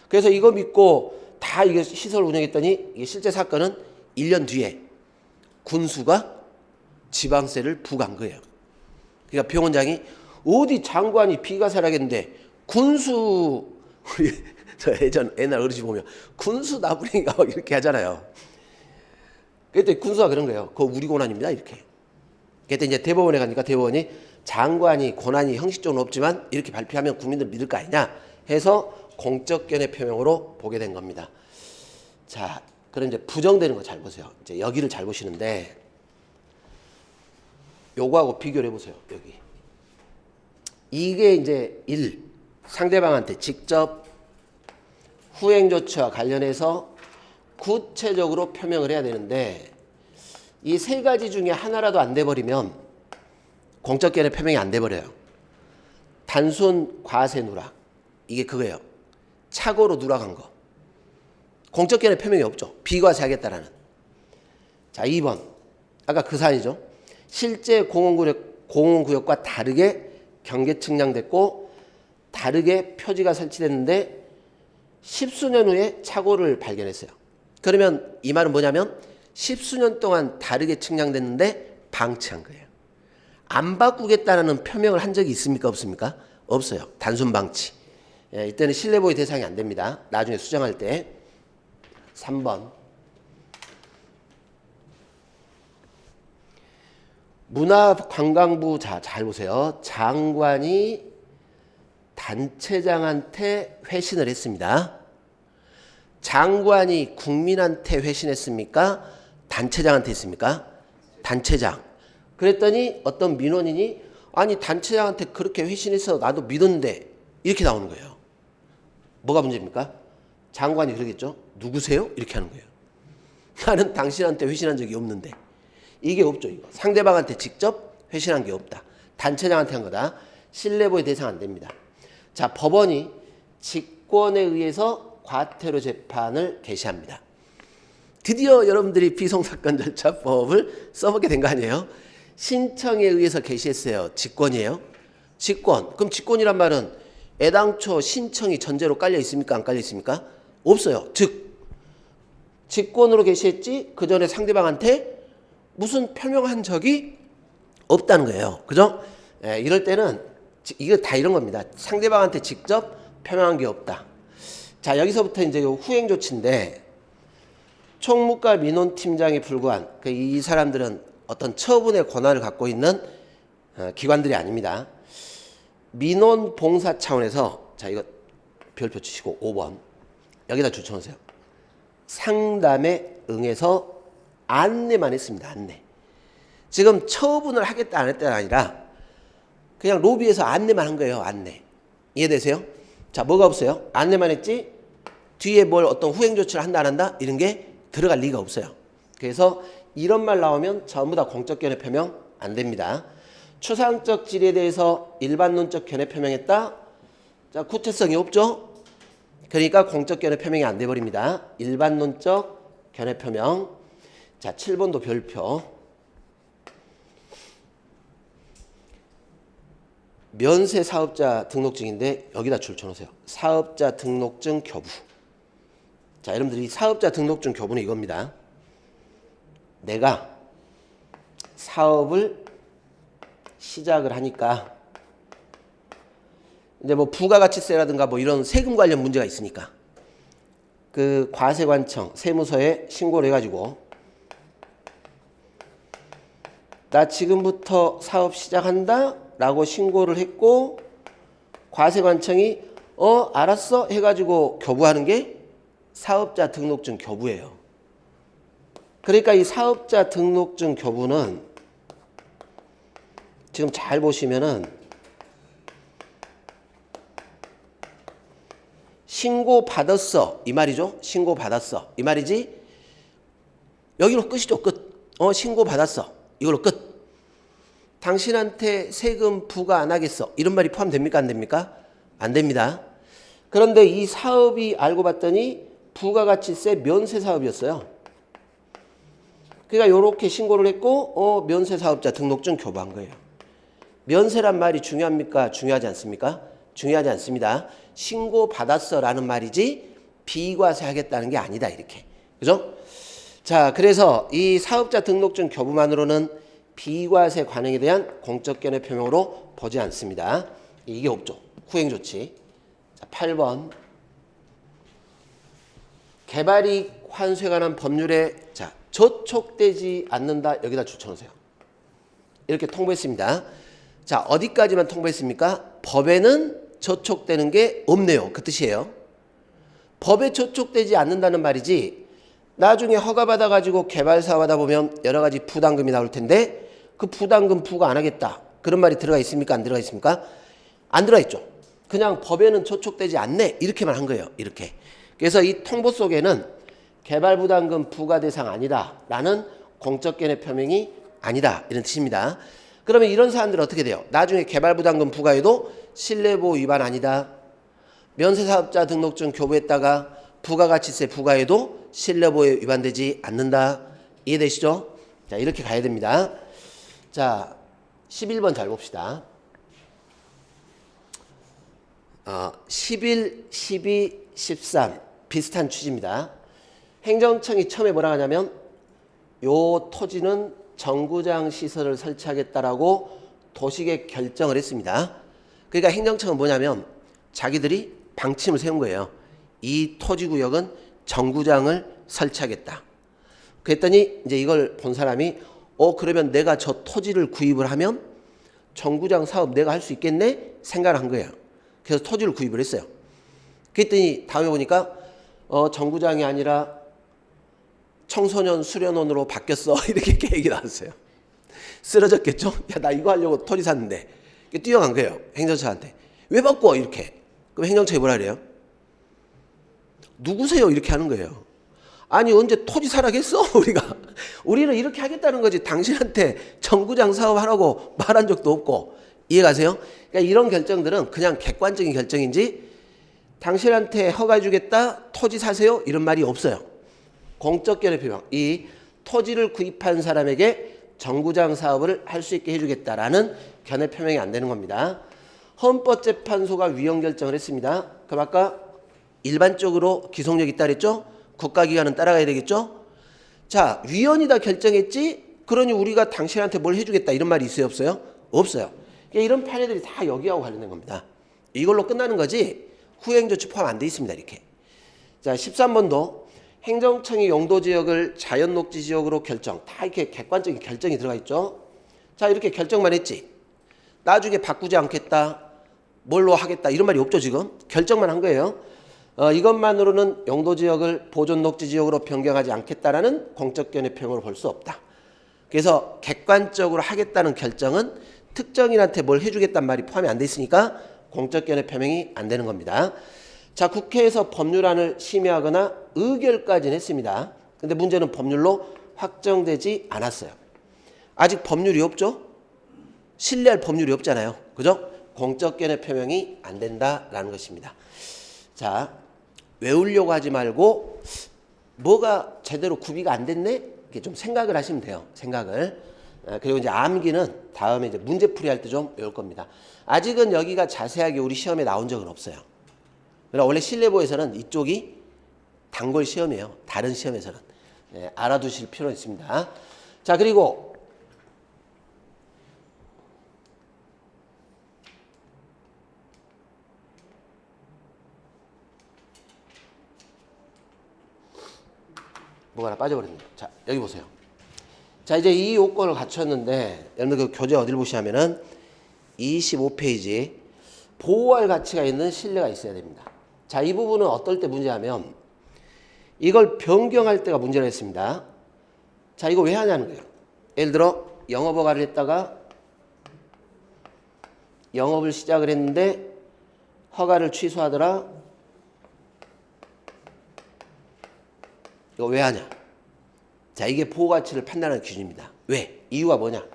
그래서 이거 믿고 다 이게 시설 운영했더니 이게 실제 사건은 1년 뒤에 군수가 지방세를 부과한 거예요. 그러니까 병원장이 어디 장관이 비과세를 하겠는데 군수 저 옛날 어르신 보면 군수 나부랭이가 이렇게 하잖아요. 그때 군수가 그런 거예요. 그거 우리 권한입니다. 이렇게. 그때 이제 대법원에 가니까 대법원이 장관이 권한이 형식적으로 없지만 이렇게 발표하면 국민들 믿을 거 아니냐 해서 공적견해 표명으로 보게 된 겁니다. 자, 그럼 이제 부정되는 거 잘 보세요. 이제 여기를 잘 보시는데 요거하고 비교를 해보세요. 여기. 이게 이제 1. 상대방한테 직접 후행조치와 관련해서 구체적으로 표명을 해야 되는데 이 세 가지 중에 하나라도 안 돼버리면 공적견해 표명이 안 돼버려요. 단순 과세 누락. 이게 그거예요. 착오로 누락한 거. 공적견해 표명이 없죠. 비과세 하겠다라는. 자, 2번. 아까 그 사안이죠. 실제 공원구역과 다르게 경계 측량됐고 다르게 표지가 설치됐는데 10수년 후에 착오를 발견했어요. 그러면 이 말은 뭐냐면 10수년 동안 다르게 측량됐는데 방치한 거예요. 안 바꾸겠다는 표명을 한 적이 있습니까? 없습니까? 없어요. 단순 방치. 예, 이때는 실내보호 대상이 안 됩니다. 나중에 수정할 때. 3번. 문화관광부 잘 보세요. 장관이 단체장한테 회신을 했습니다. 장관이 국민한테 회신했습니까? 단체장한테 했습니까? 단체장. 그랬더니 어떤 민원인이 아니 단체장한테 그렇게 회신해서 나도 믿었는데 이렇게 나오는 거예요. 뭐가 문제입니까? 장관이 그러겠죠. 누구세요? 이렇게 하는 거예요. 나는 당신한테 회신한 적이 없는데. 이게 없죠. 이거. 상대방한테 직접 회신한 게 없다. 단체장한테 한 거다. 신뢰보호 대상 안 됩니다. 자, 법원이 직권에 의해서 과태료 재판을 개시합니다. 드디어 여러분들이 피송사건 절차법을 써보게 된 거 아니에요? 신청에 의해서 개시했어요. 직권이에요? 직권. 그럼 직권이란 말은 애당초 신청이 전제로 깔려 있습니까? 안 깔려 있습니까? 없어요. 즉 직권으로 개시했지 그 전에 상대방한테 무슨 표명한 적이 없다는 거예요. 그죠? 예, 이럴 때는 이거 다 이런 겁니다. 상대방한테 직접 표명한 게 없다. 자, 여기서부터 이제 후행 조치인데 총무과 민원팀장에 불과한 이 사람들은 어떤 처분의 권한을 갖고 있는 기관들이 아닙니다. 민원 봉사 차원에서 자, 이거 별표 치시고 5번 여기다 줄쳐놓으세요. 상담에 응해서 안내만 했습니다. 안내. 지금 처분을 하겠다 안 했다가 아니라 그냥 로비에서 안내만 한 거예요. 안내. 이해되세요? 자, 뭐가 없어요? 안내만 했지 뒤에 뭘 어떤 후행 조치를 한다 안 한다 이런 게 들어갈 리가 없어요. 그래서 이런 말 나오면 전부 다 공적 견해 표명 안 됩니다. 추상적 질에 대해서 일반론적 견해 표명했다. 자, 구체성이 없죠. 그러니까 공적 견해 표명이 안 돼 버립니다. 일반론적 견해 표명. 자, 7번도 별표. 면세 사업자 등록증인데 여기다 줄쳐놓으세요. 사업자 등록증 교부. 자, 여러분들이 사업자 등록증 교부는 이겁니다. 내가 사업을 시작을 하니까 이제 뭐 부가가치세라든가 뭐 이런 세금 관련 문제가 있으니까 그 과세관청 세무서에 신고를 해가지고 나 지금부터 사업 시작한다 라고 신고를 했고 과세관청이 알았어 해가지고 교부하는 게 사업자 등록증 교부예요. 그러니까 이 사업자 등록증 교부는 지금 잘 보시면은 신고 받았어 이 말이죠. 신고 받았어 이 말이지. 여기로 끝이죠. 끝. 신고 받았어 이걸로 끝. 당신한테 세금 부과 안 하겠어 이런 말이 포함됩니까 안 됩니까? 안 됩니다. 그런데 이 사업이 알고 봤더니 부가가치세 면세 사업이었어요. 그러니까 이렇게 신고를 했고 면세 사업자 등록증 교부한 거예요. 면세란 말이 중요합니까? 중요하지 않습니까? 중요하지 않습니다. 신고 받았어라는 말이지 비과세 하겠다는 게 아니다 이렇게. 그죠? 자, 그래서 이 사업자 등록증 교부만으로는 비과세 관행에 대한 공적 견해 표명으로 보지 않습니다. 이게 없죠. 후행 조치. 자, 8번. 개발이익 환수에 관한 법률에 자, 저촉되지 않는다. 여기다 붙여놓으세요. 이렇게 통보했습니다. 자, 어디까지만 통보했습니까? 법에는 저촉되는 게 없네요. 그 뜻이에요. 법에 저촉되지 않는다는 말이지 나중에 허가받아가지고 개발사업하다 보면 여러 가지 부담금이 나올 텐데 그 부담금 부과 안 하겠다. 그런 말이 들어가 있습니까? 안 들어가 있습니까? 안 들어가 있죠. 그냥 법에는 저촉되지 않네. 이렇게만 한 거예요. 이렇게. 그래서 이 통보 속에는 개발부담금 부과 대상 아니다. 라는 공적 견해 표명이 아니다. 이런 뜻입니다. 그러면 이런 사안들은 어떻게 돼요? 나중에 개발부담금 부과해도 실내보호 위반 아니다. 면세사업자 등록증 교부했다가 부가가치세 부과해도 실내보호에 위반되지 않는다. 이해되시죠? 자, 이렇게 가야 됩니다. 자, 11번 잘 봅시다. 11, 12, 13 비슷한 취지입니다. 행정청이 처음에 뭐라 하냐면 요 토지는 정구장 시설을 설치하겠다라고 도시계획 결정을 했습니다. 그러니까 행정청은 뭐냐면 자기들이 방침을 세운 거예요. 이 토지구역은 정구장을 설치하겠다. 그랬더니 이제 이걸 본 사람이 그러면 내가 저 토지를 구입을 하면 정구장 사업 내가 할 수 있겠네? 생각을 한 거예요. 그래서 토지를 구입을 했어요. 그랬더니 다음에 보니까 정구장이 아니라 청소년 수련원으로 바뀌었어. 이렇게 계획이 나왔어요. 쓰러졌겠죠? 야, 나 이거 하려고 토지 샀는데. 뛰어간 거예요. 행정처한테. 왜 바꿔? 이렇게. 그럼 행정처에 뭐라 그래요? 누구세요? 이렇게 하는 거예요. 아니 언제 토지 사라겠어? 우리는 이렇게 하겠다는 거지. 당신한테 정구장 사업하라고 말한 적도 없고. 이해가세요? 그러니까 이런 결정들은 그냥 객관적인 결정인지 당신한테 허가해 주겠다. 토지 사세요. 이런 말이 없어요. 공적 견해 표명. 이 토지를 구입한 사람에게 정구장 사업을 할 수 있게 해주겠다라는 견해 표명이 안 되는 겁니다. 헌법재판소가 위헌 결정을 했습니다. 그럼 아까 일반적으로 기속력 있다 그랬죠? 국가기관은 따라가야 되겠죠? 자, 위헌이다 결정했지? 그러니 우리가 당신한테 뭘 해주겠다 이런 말이 있어요? 없어요? 없어요. 그러니까 이런 판례들이 다 여기하고 관련된 겁니다. 이걸로 끝나는 거지 후행조치 포함 안 돼 있습니다. 이렇게. 자, 13번도 행정청이 용도지역을 자연녹지지역으로 결정. 다 이렇게 객관적인 결정이 들어가 있죠. 자, 이렇게 결정만 했지. 나중에 바꾸지 않겠다. 뭘로 하겠다. 이런 말이 없죠. 지금. 결정만 한 거예요. 이것만으로는 용도지역을 보존녹지지역으로 변경하지 않겠다라는 공적 견해 표명으로 볼 수 없다. 그래서 객관적으로 하겠다는 결정은 특정인한테 뭘 해주겠다는 말이 포함이 안 돼 있으니까 공적 견해 표명이 안 되는 겁니다. 자, 국회에서 법률안을 심의하거나 의결까지는 했습니다. 근데 문제는 법률로 확정되지 않았어요. 아직 법률이 없죠? 신뢰할 법률이 없잖아요. 그죠? 공적 견해 표명이 안 된다라는 것입니다. 자, 외우려고 하지 말고 뭐가 제대로 구비가 안 됐네? 이렇게 좀 생각을 하시면 돼요. 생각을. 그리고 이제 암기는 다음에 이제 문제풀이 할 때 좀 외울 겁니다. 아직은 여기가 자세하게 우리 시험에 나온 적은 없어요. 그러나 원래 실내보에서는 이쪽이 단골 시험이에요. 다른 시험에서는. 알아두실 필요가 있습니다. 자, 그리고 뭐가 하나 빠져버렸네요. 자, 여기 보세요. 자, 이제 이 요건을 갖췄는데 여러분들 그 교재 어디를 보시냐면은 25페이지 보호할 가치가 있는 신뢰가 있어야 됩니다. 자, 이 부분은 어떨 때 문제하면 이걸 변경할 때가 문제라 했습니다. 자, 이거 왜 하냐는 거예요. 예를 들어 영업 허가를 했다가 영업을 시작을 했는데 허가를 취소하더라. 이거 왜 하냐? 자, 이게 보호 가치를 판단하는 기준입니다. 왜? 이유가 뭐냐?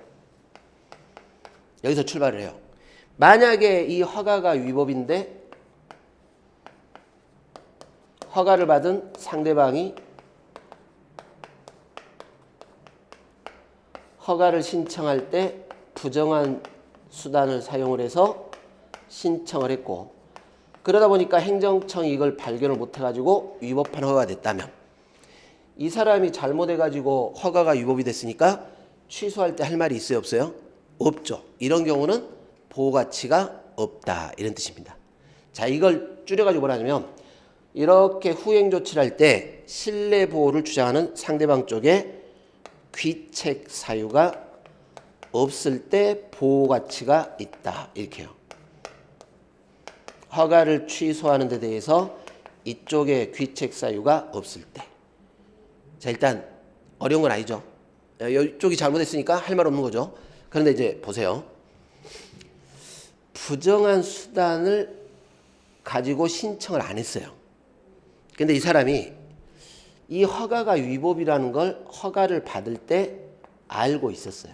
여기서 출발을 해요. 만약에 이 허가가 위법인데 허가를 받은 상대방이 허가를 신청할 때 부정한 수단을 사용을 해서 신청을 했고 그러다 보니까 행정청이 이걸 발견을 못해가지고 위법한 허가가 됐다면 이 사람이 잘못해가지고 허가가 위법이 됐으니까 취소할 때 할 말이 있어요? 없어요? 없죠. 이런 경우는 보호가치가 없다 이런 뜻입니다. 자, 이걸 줄여가지고 뭐라냐면 이렇게 후행조치를 할 때 신뢰보호를 주장하는 상대방 쪽에 귀책 사유가 없을 때 보호가치가 있다 이렇게요. 허가를 취소하는 데 대해서 이쪽에 귀책 사유가 없을 때. 자, 일단 어려운 건 아니죠. 이쪽이 잘못했으니까 할 말 없는 거죠. 그런데 이제 보세요. 부정한 수단을 가지고 신청을 안 했어요. 근데 이 사람이 이 허가가 위법이라는 걸 허가를 받을 때 알고 있었어요.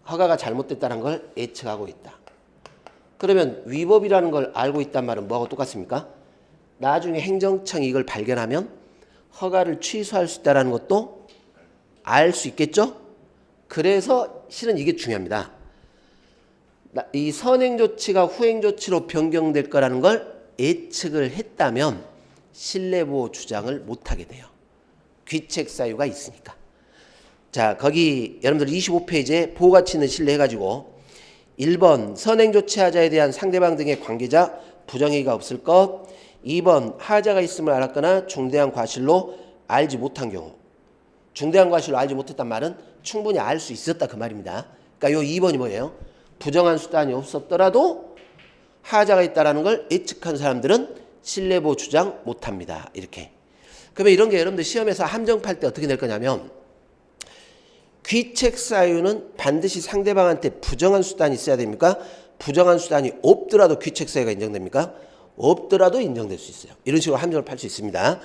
허가가 잘못됐다는 걸 예측하고 있다. 그러면 위법이라는 걸 알고 있단 말은 뭐하고 똑같습니까? 나중에 행정청이 이걸 발견하면 허가를 취소할 수 있다는 것도 알 수 있겠죠? 그래서 실은 이게 중요합니다. 이 선행조치가 후행조치로 변경될 거라는 걸 예측을 했다면 신뢰보호 주장을 못하게 돼요. 귀책 사유가 있으니까. 자, 거기 여러분들 25페이지에 보호가치 있는 신뢰 해가지고 1번 선행조치하자에 대한 상대방 등의 관계자 부정행위가 없을 것. 2번 하자가 있음을 알았거나 중대한 과실로 알지 못한 경우. 중대한 과실로 알지 못했단 말은 충분히 알 수 있었다 그 말입니다. 그러니까 요 2번이 뭐예요? 부정한 수단이 없었더라도 하자가 있다라는 걸 예측한 사람들은 신뢰보호 주장 못합니다. 이렇게. 그러면 이런 게 여러분들 시험에서 함정팔 때 어떻게 될 거냐면 귀책 사유는 반드시 상대방한테 부정한 수단이 있어야 됩니까? 부정한 수단이 없더라도 귀책 사유가 인정됩니까? 없더라도 인정될 수 있어요. 이런 식으로 함정을 팔 수 있습니다.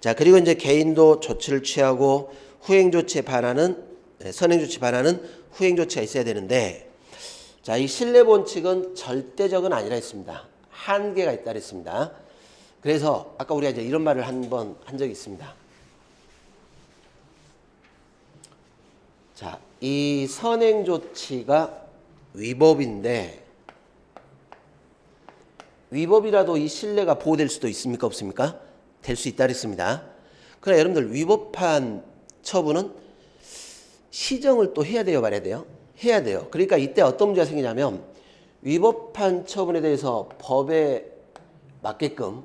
자, 그리고 이제 개인도 조치를 취하고 후행조치에 반하는 선행조치 반하는 후행조치가 있어야 되는데 자, 이 신뢰본칙은 절대적은 아니라 했습니다. 한계가 있다 그랬습니다. 그래서 아까 우리가 이제 이런 말을 한 번 한 적이 있습니다. 자, 이 선행조치가 위법인데 위법이라도 이 신뢰가 보호될 수도 있습니까? 없습니까? 될 수 있다 그랬습니다. 그러나 여러분들 위법한 처분은 시정을 또 해야 돼요? 말아야 돼요? 해야 돼요. 그러니까 이때 어떤 문제가 생기냐면 위법한 처분에 대해서 법에 맞게끔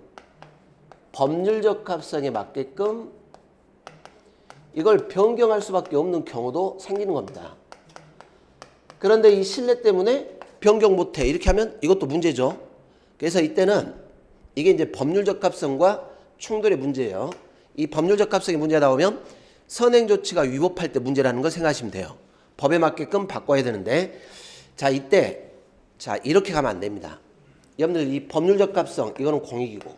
법률적 합성에 맞게끔 이걸 변경할 수밖에 없는 경우도 생기는 겁니다. 그런데 이 신뢰 때문에 변경 못해 이렇게 하면 이것도 문제죠. 그래서 이때는 이게 이제 법률적 합성과 충돌의 문제예요. 이 법률적 합성의 문제가 나오면 선행조치가 위법할 때 문제라는 걸 생각하시면 돼요. 법에 맞게끔 바꿔야 되는데 자, 이때 자, 이렇게 가면 안 됩니다. 여러분들 이 법률적 합성 이거는 공익이고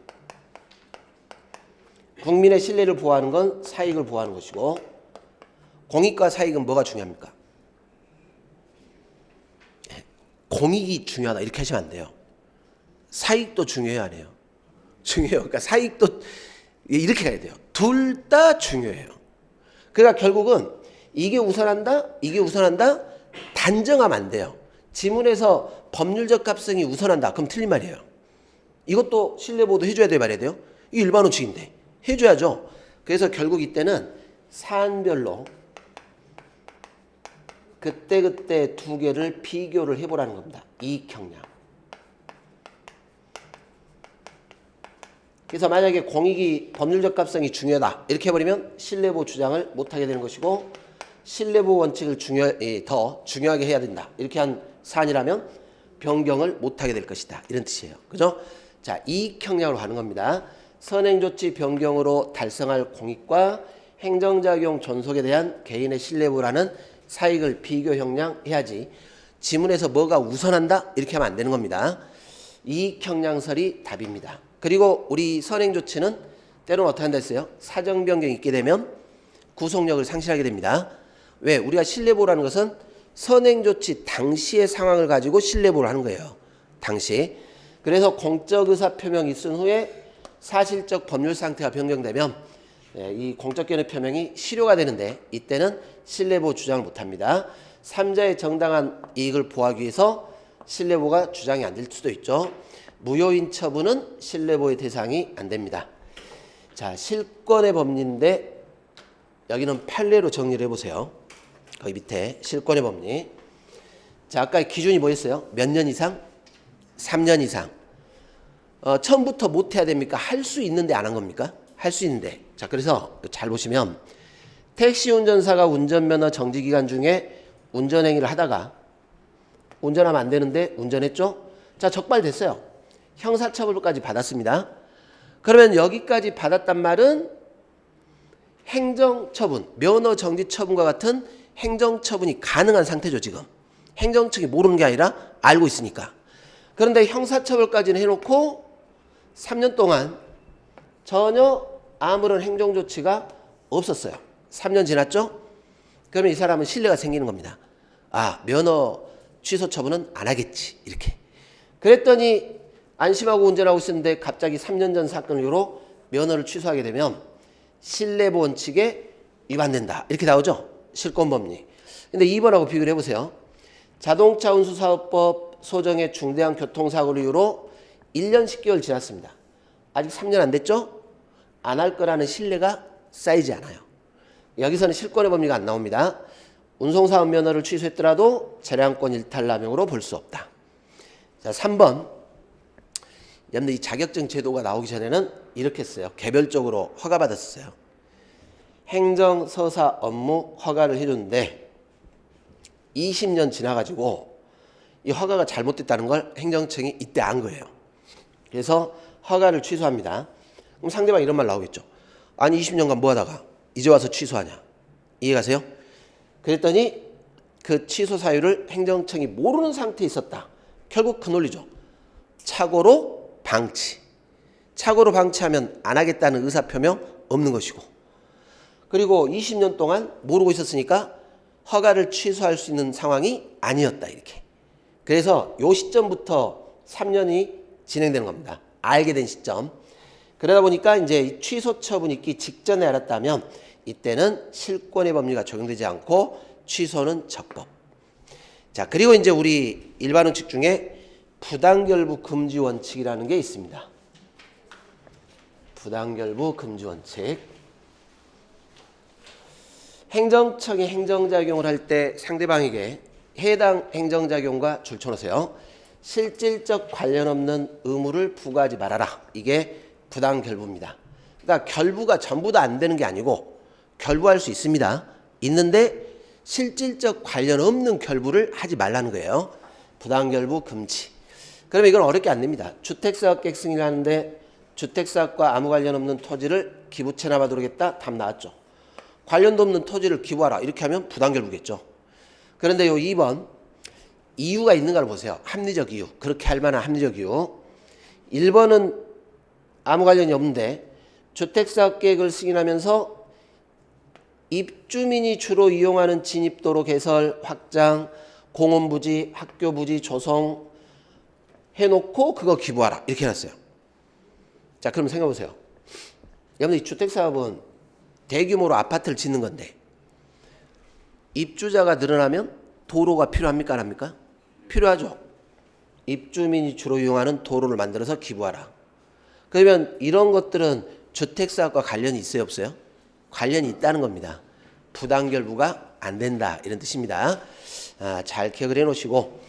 국민의 신뢰를 보호하는 건 사익을 보호하는 것이고 공익과 사익은 뭐가 중요합니까? 공익이 중요하다 이렇게 하시면 안 돼요. 사익도 중요해요, 안 해요? 중요해요. 그러니까 사익도 이렇게 가야 돼요. 둘 다 중요해요. 그러니까 결국은 이게 우선한다, 이게 우선한다 단정하면 안 돼요. 지문에서 법률적 합성이 우선한다. 그럼 틀린 말이에요. 이것도 신뢰보호도 해줘야 돼 말해야 돼요. 이 일반원칙인데 해줘야죠. 그래서 결국 이때는 사안별로 그때그때 두 개를 비교를 해보라는 겁니다. 이익 경량. 그래서 만약에 공익이 법률적 합성이 중요하다 이렇게 해버리면 신뢰보호 주장을 못하게 되는 것이고 신뢰보호 원칙을 더 중요하게 해야 된다 이렇게 한 사안이라면 변경을 못하게 될 것이다. 이런 뜻이에요. 그죠? 자, 이익형량으로 가는 겁니다. 선행조치 변경으로 달성할 공익과 행정작용 존속에 대한 개인의 신뢰보라는 사익을 비교형량 해야지 지문에서 뭐가 우선한다? 이렇게 하면 안 되는 겁니다. 이익형량설이 답입니다. 그리고 우리 선행조치는 때로는 어떻게 한다 했어요? 사정변경이 있게 되면 구속력을 상실하게 됩니다. 왜? 우리가 신뢰보라는 것은 선행조치 당시의 상황을 가지고 신뢰보를 하는 거예요. 당시. 그래서 공적 의사 표명이 있은 후에 사실적 법률 상태가 변경되면 이 공적 견해 표명이 실효가 되는데 이때는 신뢰보 주장을 못합니다. 3자의 정당한 이익을 보호하기 위해서 신뢰보가 주장이 안 될 수도 있죠. 무효인 처분은 신뢰보의 대상이 안 됩니다. 자, 실권의 법리인데 여기는 판례로 정리를 해보세요. 거기 밑에 실권의 법리. 자, 아까 기준이 뭐였어요? 몇 년 이상? 3년 이상. 처음부터 못해야 됩니까? 할 수 있는데 안 한 겁니까? 할 수 있는데. 자, 그래서 잘 보시면 택시 운전사가 운전면허 정지기간 중에 운전행위를 하다가 운전하면 안 되는데 운전했죠? 자, 적발됐어요. 형사처벌까지 받았습니다. 그러면 여기까지 받았단 말은 행정처분, 면허 정지 처분과 같은 행정처분이 가능한 상태죠. 지금 행정청이 모르는 게 아니라 알고 있으니까. 그런데 형사처벌까지는 해놓고 3년 동안 전혀 아무런 행정조치가 없었어요. 3년 지났죠? 그러면 이 사람은 신뢰가 생기는 겁니다. 아, 면허 취소 처분은 안 하겠지. 이렇게. 그랬더니 안심하고 운전하고 있었는데 갑자기 3년 전 사건을 이유로 면허를 취소하게 되면 신뢰보 원칙에 위반된다. 이렇게 나오죠? 실권법리. 근데 2번하고 비교를 해보세요. 자동차 운수사업법 소정의 중대한 교통사고를 이유로 1년 10개월 지났습니다. 아직 3년 안 됐죠? 안 할 거라는 신뢰가 쌓이지 않아요. 여기서는 실권의 법리가 안 나옵니다. 운송사업 면허를 취소했더라도 차량권 일탈남용으로 볼 수 없다. 자, 3번. 여러분들 이 자격증 제도가 나오기 전에는 이렇게 했어요. 개별적으로 허가받았어요. 행정서사 업무 허가를 해줬는데 20년 지나가지고 이 허가가 잘못됐다는 걸 행정청이 이때 안 거예요. 그래서 허가를 취소합니다. 그럼 상대방 이런 말 나오겠죠. 아니 20년간 뭐 하다가 이제 와서 취소하냐. 이해가세요? 그랬더니 그 취소 사유를 행정청이 모르는 상태에 있었다. 결국 그 논리죠. 착오로 방치. 착오로 방치하면 안 하겠다는 의사표명 없는 것이고, 그리고 20년 동안 모르고 있었으니까 허가를 취소할 수 있는 상황이 아니었다. 이렇게. 그래서 요 시점부터 3년이 진행되는 겁니다. 알게 된 시점. 그러다 보니까 이제 취소 처분 있기 직전에 알았다면 이때는 실권의 법리가 적용되지 않고 취소는 적법. 자, 그리고 이제 우리 일반 원칙 중에 부당결부 금지 원칙이라는 게 있습니다. 부당결부 금지 원칙. 행정청이 행정작용을 할 때 상대방에게 해당 행정작용과 줄쳐놓으세요. 실질적 관련 없는 의무를 부과하지 말아라. 이게 부당결부입니다. 그러니까 결부가 전부 다 안 되는 게 아니고 결부할 수 있습니다. 있는데 실질적 관련 없는 결부를 하지 말라는 거예요. 부당결부 금지. 그러면 이건 어렵게 안 됩니다. 주택사업계획 승인을 하는데 주택사업과 아무 관련 없는 토지를 기부 체납하도록 했다. 답 나왔죠. 관련도 없는 토지를 기부하라. 이렇게 하면 부당결부겠죠. 그런데 요 2번 이유가 있는가를 보세요. 합리적 이유. 그렇게 할 만한 합리적 이유. 1번은 아무 관련이 없는데 주택사업계획을 승인하면서 입주민이 주로 이용하는 진입도로 개설, 확장, 공원부지, 학교부지 조성 해놓고 그거 기부하라. 이렇게 해놨어요. 자, 그럼 생각해보세요. 여러분, 이 주택사업은 대규모로 아파트를 짓는 건데 입주자가 늘어나면 도로가 필요합니까? 안 합니까? 필요하죠. 입주민이 주로 이용하는 도로를 만들어서 기부하라. 그러면 이런 것들은 주택사업과 관련이 있어요? 없어요? 관련이 있다는 겁니다. 부당결부가 안 된다. 이런 뜻입니다. 잘 기억을 해놓으시고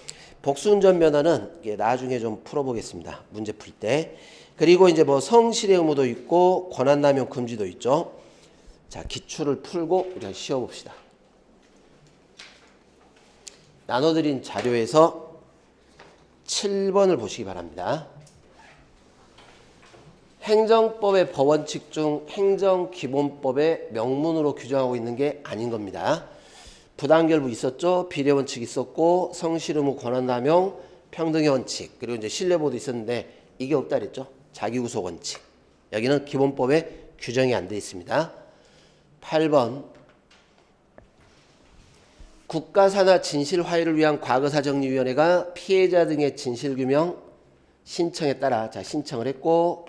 복수운전면허는 나중에 좀 풀어보겠습니다. 문제 풀 때. 그리고 이제 뭐 성실의 의무도 있고 권한남용 금지도 있죠. 자, 기출을 풀고 우리가 쉬어봅시다. 나눠드린 자료에서 7번을 보시기 바랍니다. 행정법의 법원칙 중 행정기본법의 명문으로 규정하고 있는 게 아닌 겁니다. 부당결부 있었죠. 비례원칙 있었고 성실의무 권한남용 평등의 원칙 그리고 이제 신뢰보도 있었는데 이게 없다 그랬죠. 자기구속 원칙. 여기는 기본법에 규정이 안 돼 있습니다. 8번 국가산하 진실화해를 위한 과거사정리위원회가 피해자 등의 진실규명 신청에 따라 신청을 했고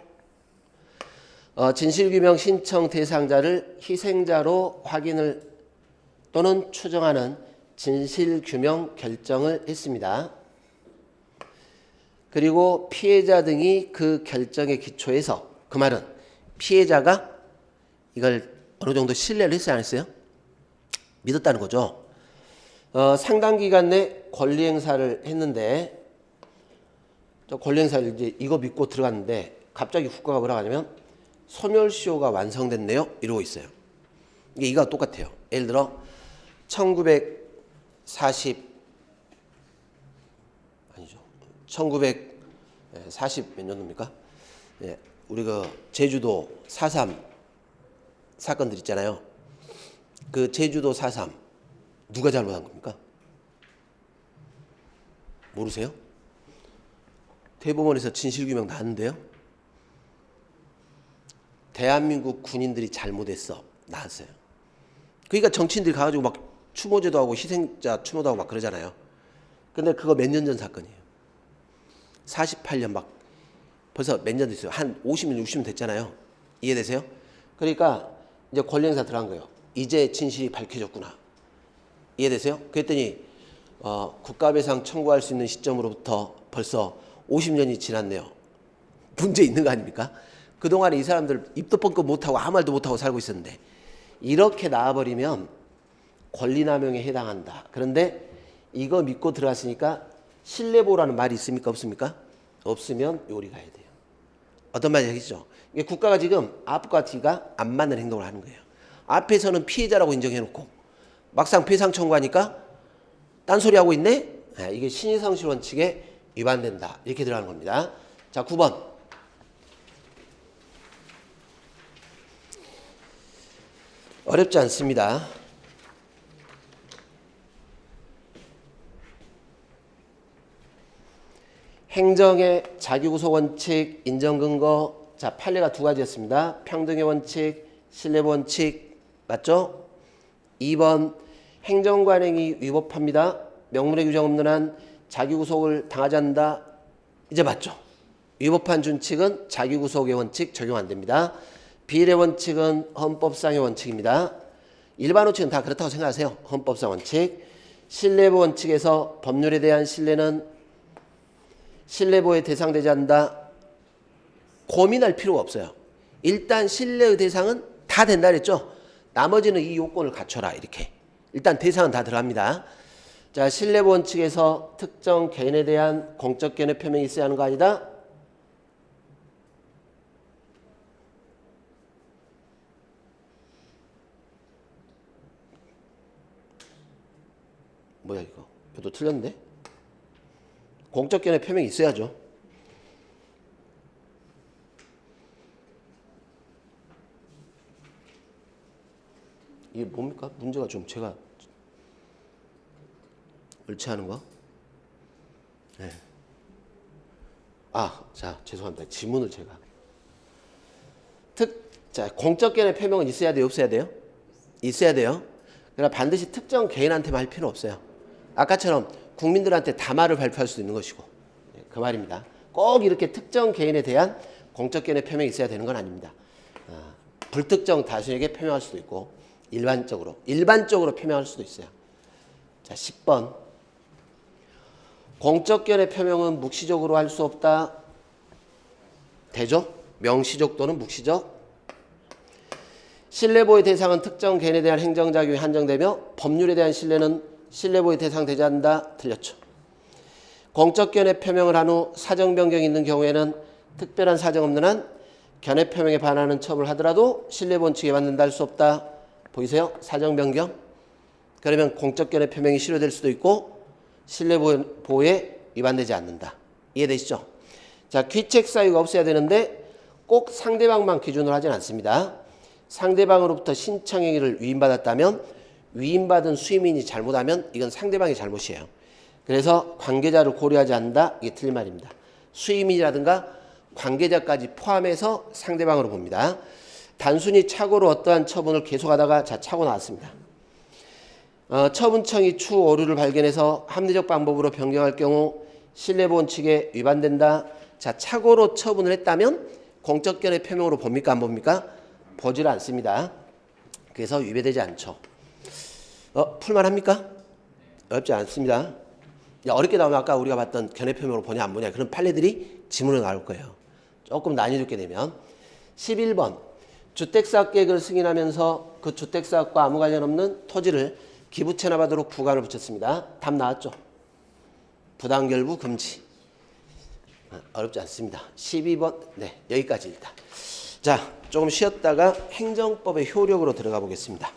진실규명 신청 대상자를 희생자로 확인을 또는 추정하는 진실규명 결정을 했습니다. 그리고 피해자 등이 그 결정에 기초해서 그 말은 피해자가 이걸 어느 정도 신뢰를 했어요 안 했어요? 믿었다는 거죠. 상당 기간 내 권리 행사를 했는데 저 권리 행사를 이제 이거 믿고 들어갔는데 갑자기 국가가 뭐라고 하냐면 소멸시효가 완성됐네요 이러고 있어요. 이게 이거와 똑같아요. 예를 들어 1940 몇 년도입니까? 예, 우리 그 제주도 4.3 사건들 있잖아요. 그 제주도 4.3 누가 잘못한 겁니까? 모르세요? 대법원에서 진실규명 나왔는데요. 대한민국 군인들이 잘못했어 나왔어요. 그러니까 정치인들이 가가지고 막 추모제도 하고 희생자 추모도 하고 막 그러잖아요. 근데 그거 몇 년 전 사건이에요. 48년 막 벌써 몇 년 됐어요. 한 50년 60년 됐잖아요. 이해되세요? 그러니까 이제 권리행사 들어간 거예요. 이제 진실이 밝혀졌구나. 이해되세요? 그랬더니 국가배상 청구할 수 있는 시점으로부터 벌써 50년이 지났네요. 문제 있는 거 아닙니까? 그동안에 이 사람들 입도 뻥끗 못하고 아무 말도 못하고 살고 있었는데 이렇게 나와버리면 권리남용에 해당한다. 그런데 이거 믿고 들어갔으니까 신뢰보호라는 말이 있습니까? 없습니까? 없으면 요리 가야 돼요. 어떤 말인지 알겠죠? 이게 국가가 지금 앞과 뒤가 안 맞는 행동을 하는 거예요. 앞에서는 피해자라고 인정해놓고 막상 배상 청구하니까 딴소리하고 있네? 이게 신의성실 원칙에 위반된다. 이렇게 들어가는 겁니다. 자, 9번. 어렵지 않습니다. 행정의 자기구속 원칙, 인정근거. 자, 판례가 두 가지였습니다. 평등의 원칙, 신뢰보 원칙. 맞죠? 2번 행정관행이 위법합니다. 명문의 규정 없는 한 자기구속을 당하지 않는다. 이제 맞죠? 위법한 준칙은 자기구속의 원칙 적용 안 됩니다. 비례 원칙은 헌법상의 원칙입니다. 일반 원칙은 다 그렇다고 생각하세요. 헌법상 원칙. 신뢰보 원칙에서 법률에 대한 신뢰는 신뢰보에 대상되지 않는다. 고민할 필요가 없어요. 일단 신뢰의 대상은 다 된다 그랬죠. 나머지는 이 요건을 갖춰라 이렇게. 일단 대상은 다 들어갑니다. 자, 신뢰보 원칙에서 특정 개인에 대한 공적 견해 표명이 있어야 하는 거 아니다? 뭐야 이거? 또 틀렸는데? 공적 견해 표명이 있어야죠. 이게 뭡니까? 문제가 좀 제가 옳지 않은 거? 네. 자, 죄송합니다. 지문을 제가. 자, 공적 견해 표명은 있어야 돼요? 없어야 돼요? 있어야 돼요. 그러나 반드시 특정 개인한테만 할 필요는 없어요. 아까처럼 국민들한테 담화를 발표할 수도 있는 것이고. 그 말입니다. 꼭 이렇게 특정 개인에 대한 공적 견해 표명이 있어야 되는 건 아닙니다. 불특정 다수에게 표명할 수도 있고 일반적으로 표명할 수도 있어요. 자, 10번. 공적 견해 표명은 묵시적으로 할 수 없다. 되죠? 명시적 또는 묵시적. 신뢰보호의 대상은 특정 개인에 대한 행정작용이 한정되며 법률에 대한 신뢰는 신뢰보호의 대상 되지 않는다. 틀렸죠. 공적 견해 표명을 한 후 사정 변경이 있는 경우에는 특별한 사정 없는 한 견해 표명에 반하는 처분을 하더라도 신뢰보 원칙에 맞는다 할 수 없다. 보이세요? 사정 변경. 그러면 공적 견해 표명이 실효될 수도 있고 신뢰보호에 위반되지 않는다. 이해되시죠? 자, 귀책 사유가 없어야 되는데 꼭 상대방만 기준으로 하진 않습니다. 상대방으로부터 신청행위를 위임받았다면 위임받은 수임인이 잘못하면 이건 상대방의 잘못이에요. 그래서 관계자를 고려하지 않는다. 이게 틀린 말입니다. 수임인이라든가 관계자까지 포함해서 상대방으로 봅니다. 단순히 착오로 어떠한 처분을 계속하다가 자 착오 나왔습니다. 처분청이 추후 오류를 발견해서 합리적 방법으로 변경할 경우 신뢰보원칙에 위반된다. 자 착오로 처분을 했다면 공적견해 표명으로 봅니까 안 봅니까? 보지를 않습니다. 그래서 위배되지 않죠. 풀만합니까? 어렵지 않습니다. 어렵게 나오면 아까 우리가 봤던 견해 표명으로 보냐 안 보냐 그런 판례들이 지문으로 나올 거예요. 조금 난이도 있게 되면 11번 주택사업 계획을 승인하면서 그 주택사업과 아무 관련 없는 토지를 기부 체납하도록 부관을 붙였습니다. 답 나왔죠? 부당결부 금지. 어렵지 않습니다. 12번 네 여기까지입니다. 자 조금 쉬었다가 행정법의 효력으로 들어가 보겠습니다.